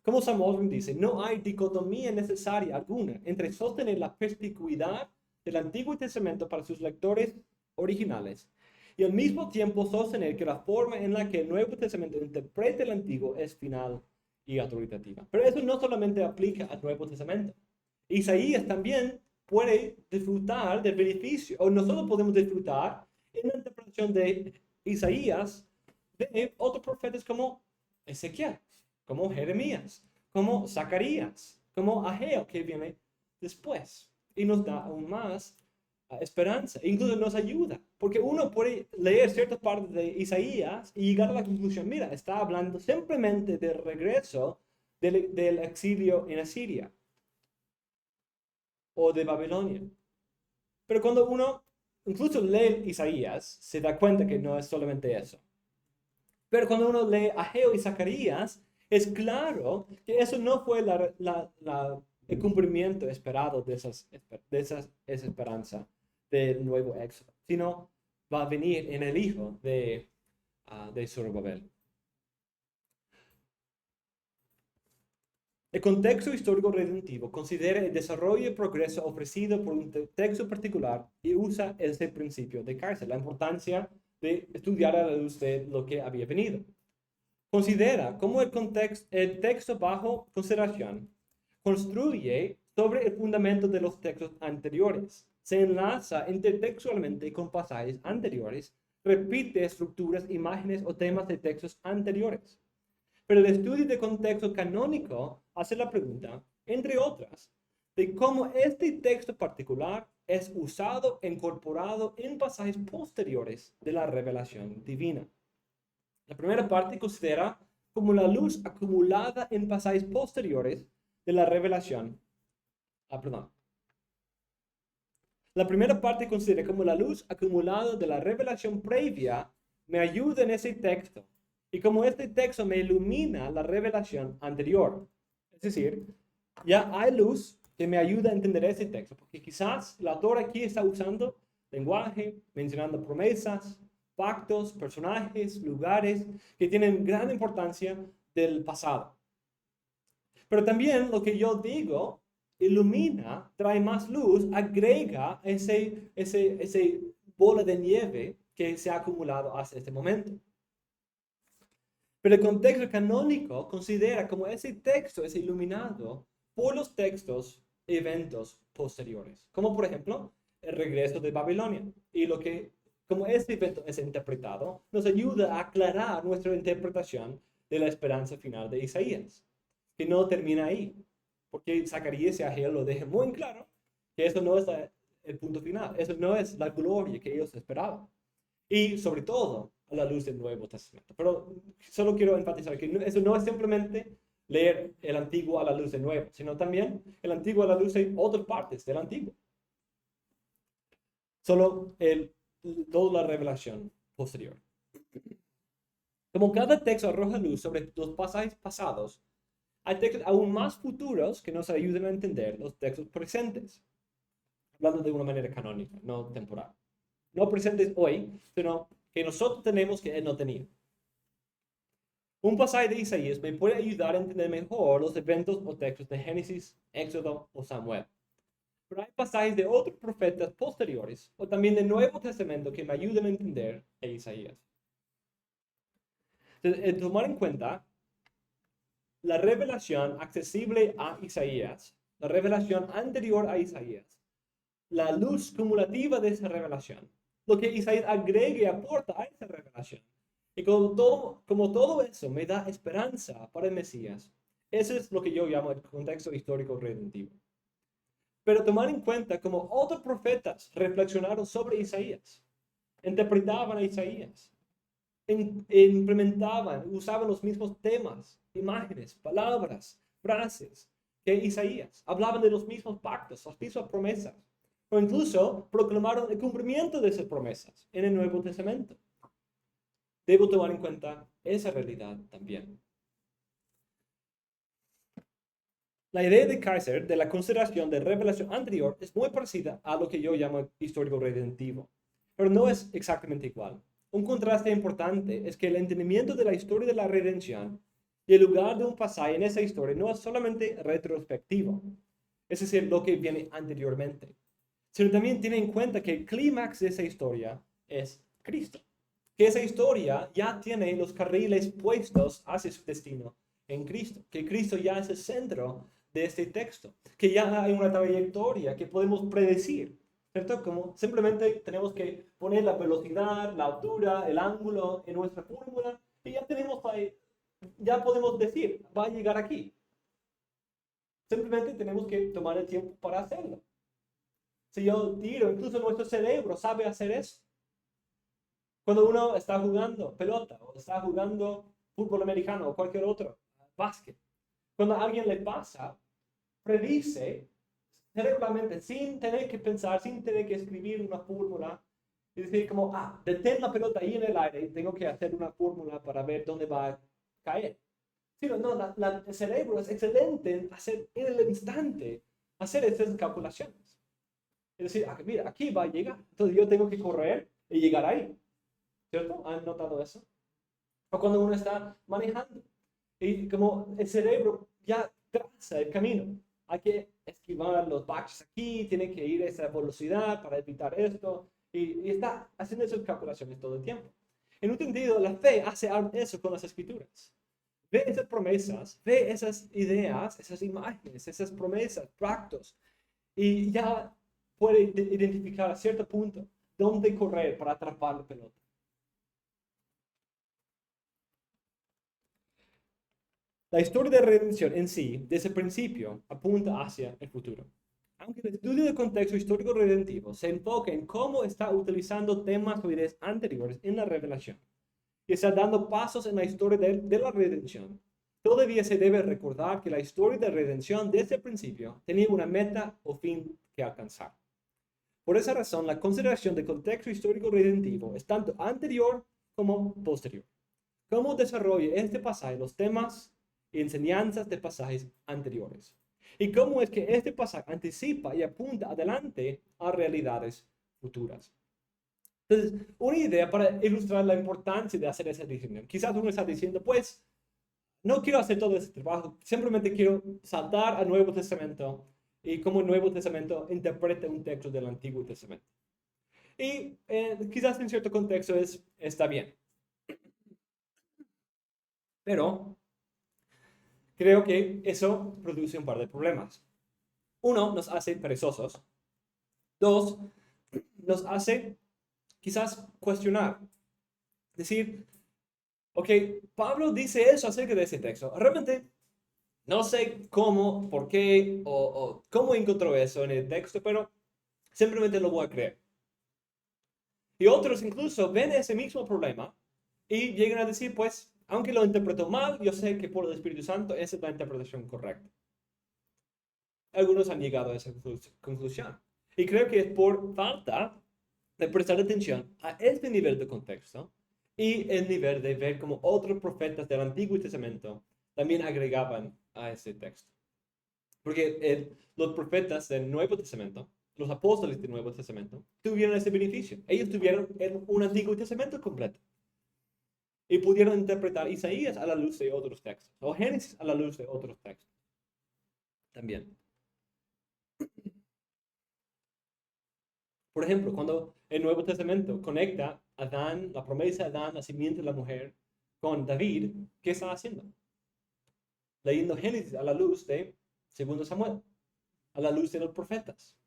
Como Samuel dice, no hay dicotomía necesaria alguna entre sostener la perspicuidad del Antiguo Testamento para sus lectores originales y al mismo tiempo sostener que la forma en la que el Nuevo Testamento interpreta el Antiguo es final y autoritativa. Pero eso no solamente aplica al Nuevo Testamento. Isaías también puede disfrutar del beneficio, o nosotros podemos disfrutar en la interpretación de Isaías de otros profetas como Ezequiel, como Jeremías, como Zacarías, como Ageo, que viene después. Y nos da aún más esperanza, incluso nos ayuda, porque uno puede leer ciertas partes de Isaías y llegar a la conclusión, mira, está hablando simplemente del regreso del exilio en Asiria o de Babilonia. Pero cuando uno incluso lee Isaías, se da cuenta que no es solamente eso. Pero cuando uno lee Ageo y Zacarías, es claro que eso no fue el cumplimiento esperado de esa esperanza del nuevo éxodo, sino va a venir en el hijo de Zorobabel. El contexto histórico redentivo considera el desarrollo y progreso ofrecido por un texto particular y usa ese principio de Kaiser, la importancia de estudiar a la luz de lo que había venido. Considera cómo el texto bajo consideración construye sobre el fundamento de los textos anteriores, se enlaza intertextualmente con pasajes anteriores, repite estructuras, imágenes o temas de textos anteriores. Pero el estudio de contexto canónico hace la pregunta, entre otras, de cómo este texto particular es usado e incorporado en pasajes posteriores de la revelación divina. La primera parte considera como la luz acumulada en pasajes posteriores de la revelación. La primera parte considera como la luz acumulada de la revelación previa me ayuda en ese texto y como este texto me ilumina la revelación anterior. Es decir, ya hay luz que me ayuda a entender ese texto, porque quizás el autor aquí está usando lenguaje, mencionando promesas, pactos, personajes, lugares que tienen gran importancia del pasado. Pero también lo que yo digo ilumina, trae más luz, agrega ese bola de nieve que se ha acumulado hasta este momento. Pero el contexto canónico considera como ese texto es iluminado por los textos e eventos posteriores, como por ejemplo el regreso de Babilonia y como este evento es interpretado, nos ayuda a aclarar nuestra interpretación de la esperanza final de Isaías, que no termina ahí. porque Zacarías y Ageo lo dejan muy claro que eso no es el punto final, eso no es la gloria que ellos esperaban. Y sobre todo a la luz del Nuevo Testamento. Pero solo quiero enfatizar que eso no es simplemente leer el Antiguo a la luz del Nuevo, sino también el Antiguo a la luz de otras partes del Antiguo. Solo toda la revelación posterior. Como cada texto arroja luz sobre los pasajes pasados, hay textos aún más futuros que nos ayudan a entender los textos presentes, hablando de una manera canónica, no temporal. No presentes hoy, sino que nosotros tenemos que él no tenía. Un pasaje de Isaías me puede ayudar a entender mejor los eventos o textos de Génesis, Éxodo o Samuel. Pero hay pasajes de otros profetas posteriores o también del Nuevo Testamento que me ayudan a entender a Isaías. Entonces, tomar en cuenta la revelación accesible a Isaías, la revelación anterior a Isaías, la luz cumulativa de esa revelación, lo que Isaías agrega y aporta a esa revelación. Y como todo eso me da esperanza para el Mesías, eso es lo que yo llamo el contexto histórico redentivo. Pero tomar en cuenta como otros profetas reflexionaron sobre Isaías, interpretaban a Isaías, implementaban, usaban los mismos temas, imágenes, palabras, frases que Isaías, hablaban de los mismos pactos, las mismas promesas, o incluso proclamaron el cumplimiento de esas promesas en el Nuevo Testamento. Debo tomar en cuenta esa realidad también. La idea de Kaiser de la consideración de revelación anterior es muy parecida a lo que yo llamo histórico redentivo, pero no es exactamente igual. Un contraste importante es que el entendimiento de la historia de la redención y el lugar de un pasaje en esa historia no es solamente retrospectivo, es decir, lo que viene anteriormente, sino también tiene en cuenta que el clímax de esa historia es Cristo, que esa historia ya tiene los carriles puestos hacia su destino en Cristo, que Cristo ya es el centro de este texto, que ya hay una trayectoria que podemos predecir, ¿cierto? Como simplemente tenemos que poner la velocidad, la altura, el ángulo en nuestra fórmula y ya tenemos ahí, ya podemos decir, va a llegar aquí. Simplemente tenemos que tomar el tiempo para hacerlo. Si yo tiro, incluso nuestro cerebro sabe hacer eso. Cuando uno está jugando pelota o está jugando fútbol americano o cualquier otro, básquet, cuando a alguien le pasa, predice cerebralmente, sin tener que pensar, sin tener que escribir una fórmula, y decir como, detén la pelota ahí en el aire, tengo que hacer una fórmula para ver dónde va a caer. Sí, no, el cerebro es excelente en hacer en el instante, hacer esas calculaciones. Es decir, mira, aquí va a llegar, entonces yo tengo que correr y llegar ahí. ¿Cierto? ¿Han notado eso? O cuando uno está manejando y como el cerebro ya traza el camino. Hay que esquivar los baches aquí, tiene que ir a esa velocidad para evitar esto. Y está haciendo esas calculaciones todo el tiempo. En un sentido, la fe hace eso con las escrituras. Ve esas promesas, ve esas ideas, esas imágenes, esas promesas, pactos. Y ya puede identificar a cierto punto dónde correr para atrapar la pelota. La historia de redención en sí, desde el principio, apunta hacia el futuro. Aunque el estudio del contexto histórico redentivo se enfoca en cómo está utilizando temas o ideas anteriores en la revelación y está dando pasos en la historia de la redención, todavía se debe recordar que la historia de redención desde el principio tenía una meta o fin que alcanzar. Por esa razón, la consideración del contexto histórico redentivo es tanto anterior como posterior. ¿Cómo desarrolla este pasaje los temas y enseñanzas de pasajes anteriores? ¿Y cómo es que este pasaje anticipa y apunta adelante a realidades futuras? Entonces, una idea para ilustrar la importancia de hacer esa distinción. Quizás uno está diciendo, pues, no quiero hacer todo ese trabajo, simplemente quiero saltar al Nuevo Testamento y cómo el Nuevo Testamento interpreta un texto del Antiguo Testamento. Y quizás en cierto contexto está bien. Pero creo que eso produce un par de problemas. Uno, nos hace perezosos. Dos, nos hace quizás cuestionar. Decir, ok, Pablo dice eso acerca de ese texto. Realmente No sé cómo, por qué o cómo encontró eso en el texto, pero simplemente lo voy a creer. Y otros incluso ven ese mismo problema y llegan a decir, pues, aunque lo interpretó mal, yo sé que por el Espíritu Santo esa es la interpretación correcta. Algunos han llegado a esa conclusión. Y creo que es por falta de prestar atención a este nivel de contexto y el nivel de ver cómo otros profetas del Antiguo Testamento también agregaban a ese texto. Porque los profetas del Nuevo Testamento, los apóstoles del Nuevo Testamento, tuvieron ese beneficio. Ellos tuvieron un Antiguo Testamento completo. Y pudieron interpretar Isaías a la luz de otros textos, o Génesis a la luz de otros textos. También. Por ejemplo, cuando el Nuevo Testamento conecta a Adán, la promesa de Adán, la simiente de la mujer, con David, ¿qué está haciendo? Leyendo Génesis a la luz de 2 Samuel, a la luz de los profetas,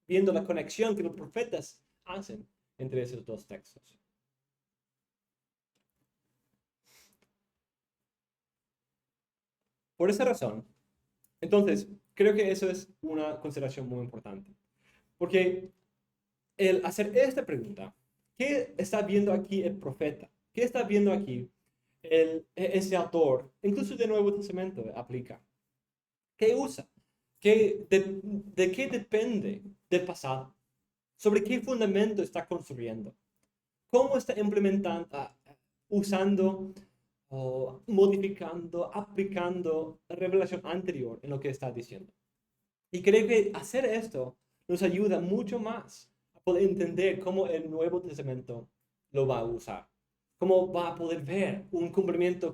viendo la conexión que los profetas hacen entre esos dos textos. Por esa razón, entonces, creo que eso es una consideración muy importante. Porque el hacer esta pregunta, ¿qué está viendo aquí el profeta? ¿Qué está viendo aquí ese autor, incluso del Nuevo Testamento, aplica? ¿Qué usa? ¿De qué depende del pasado? ¿Sobre qué fundamento está construyendo? ¿Cómo está implementando, usando o modificando, aplicando la revelación anterior en lo que está diciendo? Y creo que hacer esto nos ayuda mucho más a poder entender cómo el Nuevo Testamento lo va a usar. Cómo va a poder ver un cumplimiento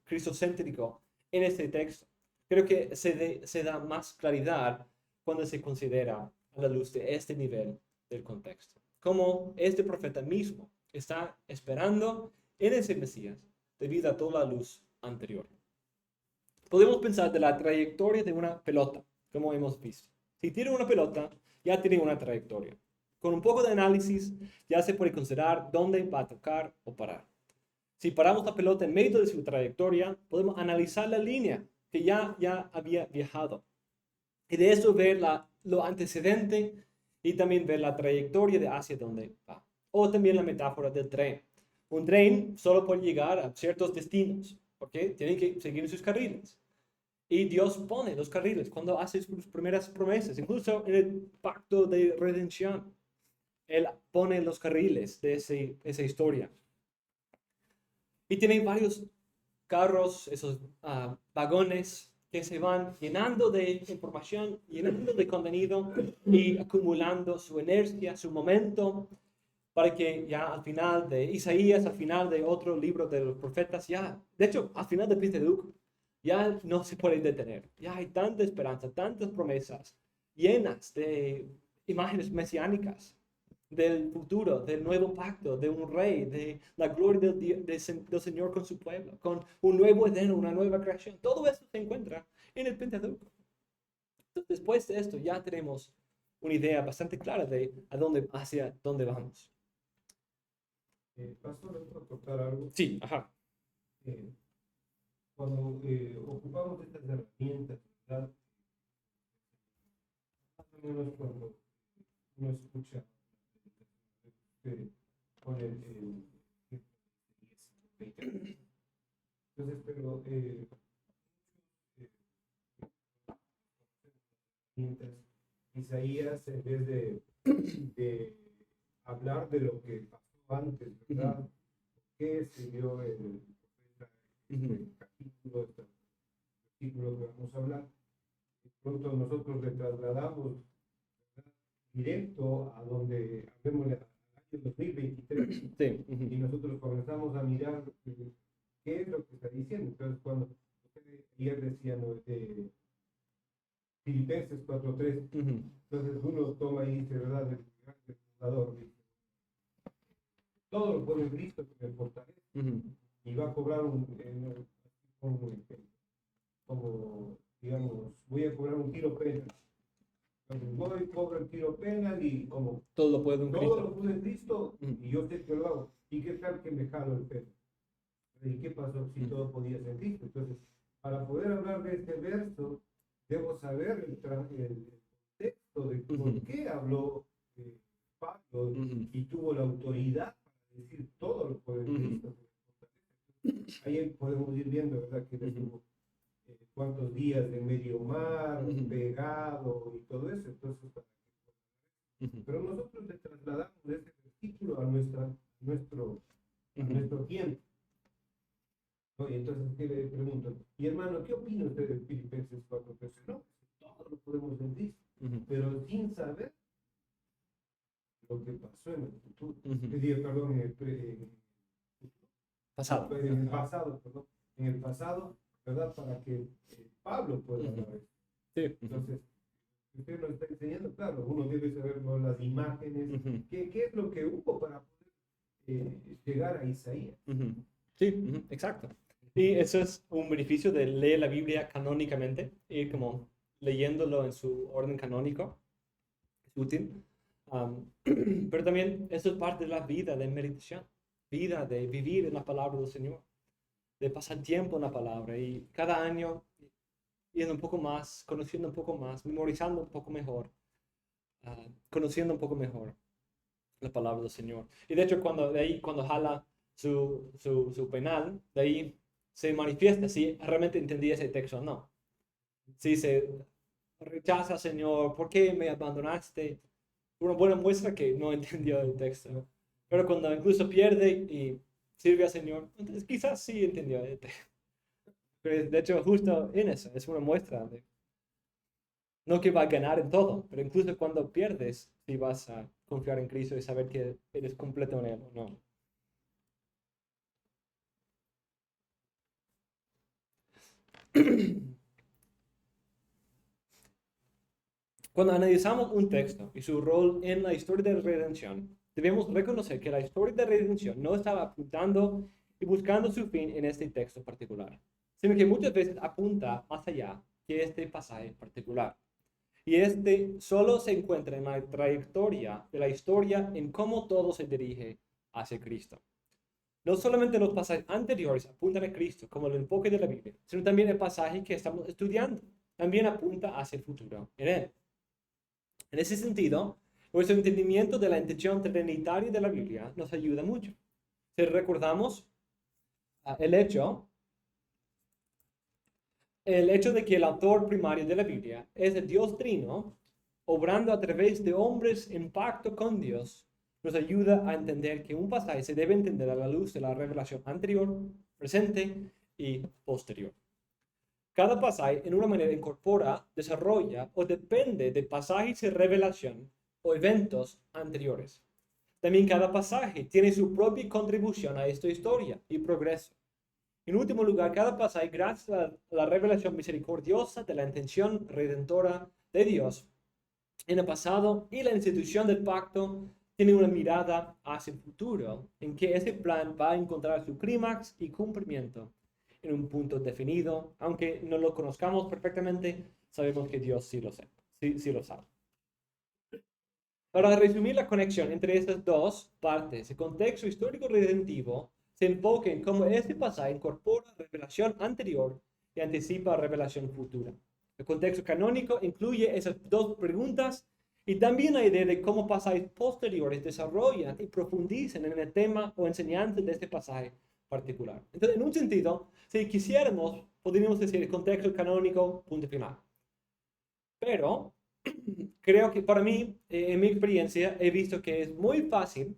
cristocéntrico en este texto. Creo que se da más claridad cuando se considera a la luz de este nivel del contexto. Cómo este profeta mismo está esperando en ese Mesías debido a toda la luz anterior. Podemos pensar de la trayectoria de una pelota, como hemos visto. Si tira una pelota, ya tiene una trayectoria. Con un poco de análisis, ya se puede considerar dónde va a tocar o parar. Si paramos la pelota en medio de su trayectoria, podemos analizar la línea que ya había viajado. Y de eso ver lo antecedente y también ver la trayectoria de hacia dónde va. O también la metáfora del tren. Un tren solo puede llegar a ciertos destinos, porque tienen que seguir sus carriles. Y Dios pone los carriles cuando hace sus primeras promesas, incluso en el pacto de redención. Él pone los carriles de esa historia. Y tiene varios carros, esos vagones que se van llenando de información, llenando de contenido y acumulando su inercia, su momento, para que ya al final de Isaías, al final de otro libro de los profetas, ya, de hecho, al final de Pentateuco, ya no se puede detener. Ya hay tanta esperanza, tantas promesas llenas de imágenes mesiánicas del futuro, del nuevo pacto, de un rey, de la gloria del Señor con su pueblo, con un nuevo Edén, una nueva creación. Todo eso se encuentra en el Pentateuco. Entonces, después de esto, ya tenemos una idea bastante clara de hacia dónde vamos. Pastor, ¿puedo tocar algo? Sí, ajá. Cuando ocupamos estas herramientas, ¿verdad? Más o menos cuando uno escucha con entonces, pero Isaías, en vez de hablar de lo que pasó antes, ¿verdad? ¿Qué escribió el capítulo, este artículo que vamos a hablar? De pronto nosotros le trasladamos, ¿verdad?, directo a donde hablemos del año 2023. Sí. Y nosotros comenzamos a mirar qué es lo que está diciendo. Entonces, cuando ayer decían de Filipenses 4:3, entonces uno toma y dice, ¿verdad?, el fundador dice, todo lo puedo en Cristo que me fortalece. Y va a cobrar como, digamos, voy a cobrar un tiro penal. Entonces voy, cobro el tiro penal y como todo lo puedo en Cristo. Todo lo puedo en Cristo y yo sé que lo hago. ¿Y qué tal que me jalo el pelo? ¿Y qué pasó si todo podía ser en Cristo? Entonces, para poder hablar de este verso, el texto de por qué habló Pablo y tuvo la autoridad para decir todo lo que Cristo. Ahí podemos ir viendo, ¿verdad? Que estuvo cuántos días de medio mar, pegado y todo eso. Entonces, pero nosotros le trasladamos ese versículo a nuestro tiempo. ¿No? Y entonces, ¿qué le pregunto? Y hermano, ¿qué opina usted de Filipenses 4:13? No, todo lo podemos sentir, pero sin saber lo que pasó en el futuro. Perdón, en el pasado. En el pasado, perdón. En el pasado, ¿verdad? Para que Pablo pueda hablar eso. Sí. Entonces, usted nos está enseñando, claro, uno debe saber, ¿no?, las imágenes, qué es lo que hubo para poder llegar a Isaías. Sí, exacto. Y eso es un beneficio de leer la Biblia canónicamente, ir como leyéndolo en su orden canónico. Es útil. Pero también eso es parte de la vida de meditación, vida de vivir en la palabra del Señor, de pasar tiempo en la palabra y cada año yendo un poco más, conociendo un poco más, memorizando un poco mejor, conociendo un poco mejor la palabra del Señor. Y de hecho cuando jala su penal, de ahí se manifiesta si realmente entendí ese texto o no. Si se rechaza, Señor, ¿por qué me abandonaste? Una buena muestra que no entendió el texto. Pero cuando incluso pierde y sirve al Señor, entonces quizás sí entendió el texto. Pero de hecho, justo en eso, es una muestra de no que va a ganar en todo, pero incluso cuando pierdes, si vas a confiar en Cristo y saber que eres completo en Él o no. Cuando analizamos un texto y su rol en la historia de redención, debemos reconocer que la historia de redención no estaba apuntando y buscando su fin en este texto particular, sino que muchas veces apunta más allá que este pasaje particular. Y este solo se encuentra en la trayectoria de la historia en cómo todo se dirige hacia Cristo. No solamente los pasajes anteriores apuntan a Cristo como el enfoque de la Biblia, sino también el pasaje que estamos estudiando también apunta hacia el futuro en él. En ese sentido, nuestro entendimiento de la intención trinitaria de la Biblia nos ayuda mucho. Si recordamos el hecho de que el autor primario de la Biblia es el Dios Trino, obrando a través de hombres en pacto con Dios, nos ayuda a entender que un pasaje se debe entender a la luz de la revelación anterior, presente y posterior. Cada pasaje en una manera incorpora, desarrolla o depende de pasajes de revelación o eventos anteriores. También cada pasaje tiene su propia contribución a esta historia y progreso. En último lugar, cada pasaje, gracias a la revelación misericordiosa de la intención redentora de Dios en el pasado y la institución del pacto, tiene una mirada hacia el futuro, en que ese plan va a encontrar su clímax y cumplimiento en un punto definido. Aunque no lo conozcamos perfectamente, sabemos que Dios sí lo sabe. Para resumir la conexión entre estas dos partes, el contexto histórico redentivo se enfoca en cómo este pasaje incorpora revelación anterior y anticipa revelación futura. El contexto canónico incluye esas dos preguntas y también la idea de cómo pasajes posteriores desarrollan y profundizan en el tema o enseñanza de este pasaje particular. Entonces, en un sentido, si quisiéramos, podríamos decir el contexto canónico, punto final. Pero creo que para mí, en mi experiencia, he visto que es muy fácil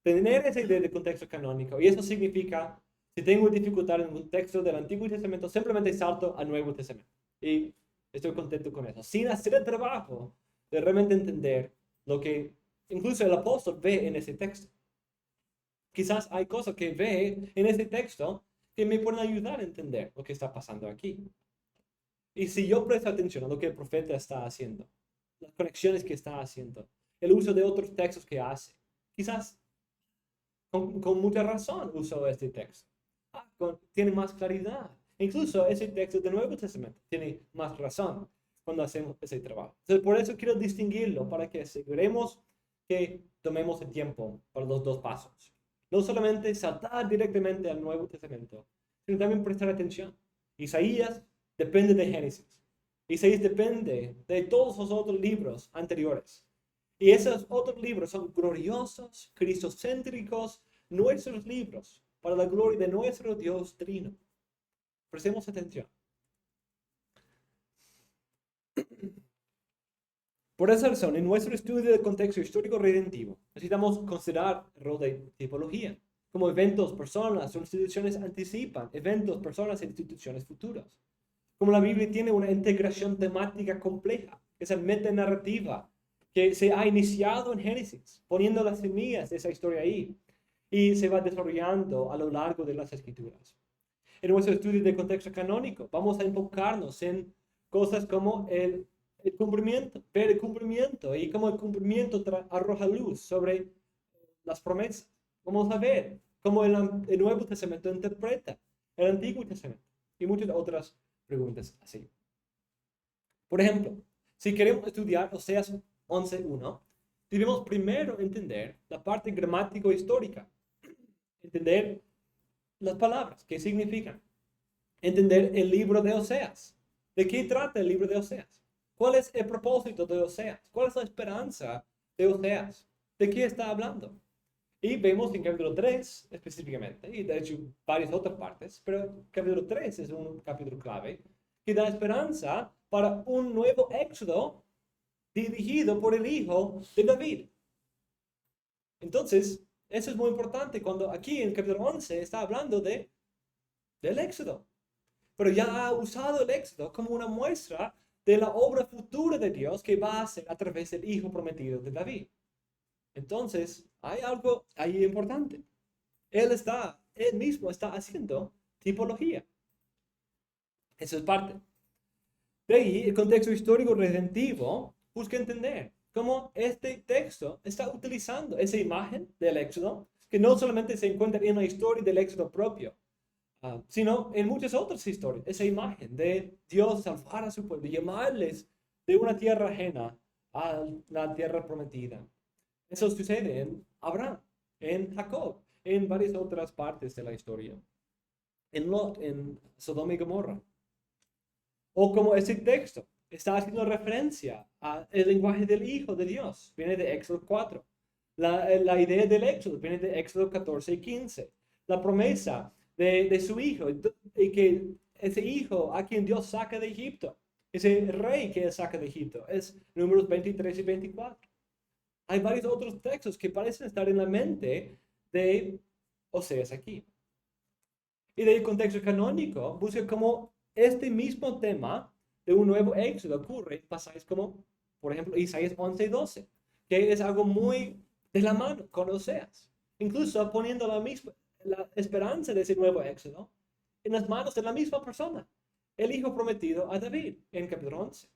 tener esa idea de contexto canónico. Y eso significa, si tengo dificultad en un texto del Antiguo Testamento, simplemente salto al Nuevo Testamento. Y estoy contento con eso. Sin hacer el trabajo de realmente entender lo que incluso el apóstol ve en ese texto. Quizás hay cosas que ve en ese texto que me pueden ayudar a entender lo que está pasando aquí. Y si yo presto atención a lo que el profeta está haciendo, las conexiones que está haciendo, el uso de otros textos que hace, quizás con mucha razón uso este texto. Tiene más claridad. Incluso ese texto del Nuevo Testamento tiene más razón cuando hacemos ese trabajo. Entonces, por eso quiero distinguirlo, para que aseguremos que tomemos el tiempo para los dos pasos. No solamente saltar directamente al Nuevo Testamento, sino también prestar atención. Isaías depende de Génesis. Isaías depende de todos los otros libros anteriores. Y esos otros libros son gloriosos, cristocéntricos, nuestros libros, para la gloria de nuestro Dios Trino. Prestemos atención. Por esa razón, en nuestro estudio del contexto histórico redentivo, necesitamos considerar el rol de tipología, como eventos, personas o instituciones anticipan eventos, personas e instituciones futuras. Como la Biblia tiene una integración temática compleja, esa metanarrativa que se ha iniciado en Génesis, poniendo las semillas de esa historia ahí, y se va desarrollando a lo largo de las Escrituras. En nuestro estudio de contexto canónico, vamos a enfocarnos en cosas como el cumplimiento, ver el cumplimiento y cómo el cumplimiento arroja luz sobre las promesas. Vamos a ver cómo el Nuevo Testamento interpreta el Antiguo Testamento y muchas otras preguntas así. Por ejemplo, si queremos estudiar Oseas 11:1, debemos primero entender la parte gramático-histórica, entender las palabras, qué significan, entender el libro de Oseas. ¿De qué trata el libro de Oseas? ¿Cuál es el propósito de Oseas? ¿Cuál es la esperanza de Oseas? ¿De qué está hablando? Y vemos en capítulo 3 específicamente, y de hecho varias otras partes, pero capítulo 3 es un capítulo clave que da esperanza para un nuevo éxodo dirigido por el hijo de David. Entonces, eso es muy importante cuando aquí en capítulo 11 está hablando del éxodo. Pero ya ha usado el éxodo como una muestra de la obra futura de Dios que va a hacer a través del hijo prometido de David. Entonces, hay algo ahí importante. Él mismo está haciendo tipología. Eso es parte. De ahí, el contexto histórico redentivo busca entender cómo este texto está utilizando esa imagen del éxodo, que no solamente se encuentra en la historia del éxodo propio, sino en muchas otras historias, esa imagen de Dios salvar a su pueblo, llamarles de una tierra ajena a la tierra prometida. Eso sucede en Abraham, en Jacob, en varias otras partes de la historia, en Lot, en Sodoma y Gomorra. O como ese texto está haciendo referencia al lenguaje del Hijo de Dios, viene de Éxodo 4. La idea del Éxodo viene de Éxodo 14 y 15. La promesa de su hijo, y que ese hijo a quien Dios saca de Egipto, ese rey que él saca de Egipto, es Números 23 y 24. Hay varios otros textos que parecen estar en la mente de Oseas aquí. Y del contexto canónico, busca cómo este mismo tema de un nuevo éxodo ocurre en pasajes como, por ejemplo, Isaías 11 y 12, que es algo muy de la mano con Oseas. Incluso poniendo la esperanza de ese nuevo éxodo en las manos de la misma persona, el hijo prometido a David, en capítulo 11.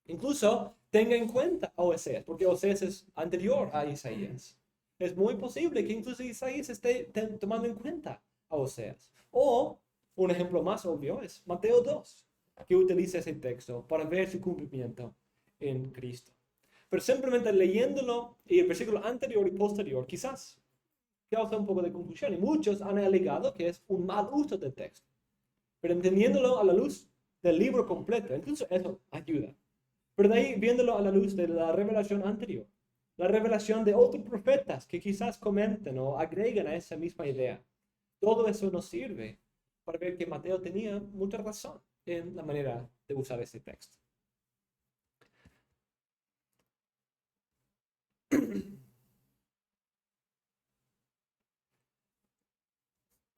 Incluso tenga en cuenta a Oseas, porque Oseas es anterior a Isaías. Es muy posible que incluso Isaías esté tomando en cuenta a Oseas. O un ejemplo más obvio es Mateo 2, que utiliza ese texto para ver su cumplimiento en Cristo. Pero simplemente leyéndolo y el versículo anterior y posterior quizás causa un poco de confusión. Y muchos han alegado que es un mal uso del texto. Pero entendiéndolo a la luz del libro completo, incluso eso ayuda. Pero de ahí, viéndolo a la luz de la revelación anterior, la revelación de otros profetas que quizás comenten o agregan a esa misma idea, todo eso nos sirve para ver que Mateo tenía mucha razón en la manera de usar ese texto.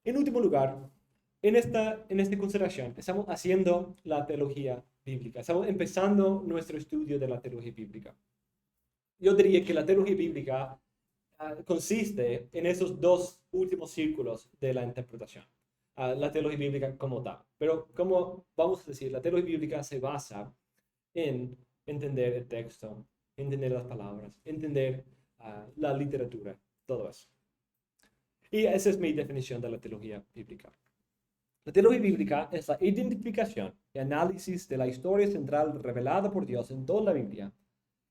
En último lugar, en esta consideración, estamos haciendo la teología bíblica. Estamos empezando nuestro estudio de la teología bíblica. Yo diría que la teología bíblica consiste en esos dos últimos círculos de la interpretación. La teología bíblica como tal. Pero como vamos a decir, la teología bíblica se basa en entender el texto, entender las palabras, entender la literatura, todo eso. Y esa es mi definición de la teología bíblica. La teología bíblica es la identificación y análisis de la historia central revelada por Dios en toda la Biblia,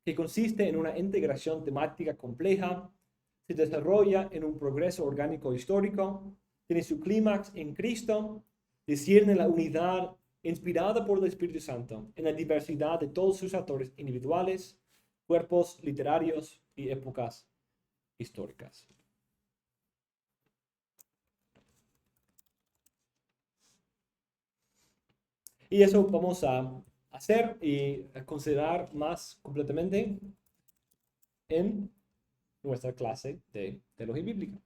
que consiste en una integración temática compleja, se desarrolla en un progreso orgánico histórico, tiene su clímax en Cristo, discierne la unidad inspirada por el Espíritu Santo en la diversidad de todos sus autores individuales, cuerpos literarios y épocas históricas. Y eso vamos a hacer y a considerar más completamente en nuestra clase de teología bíblica.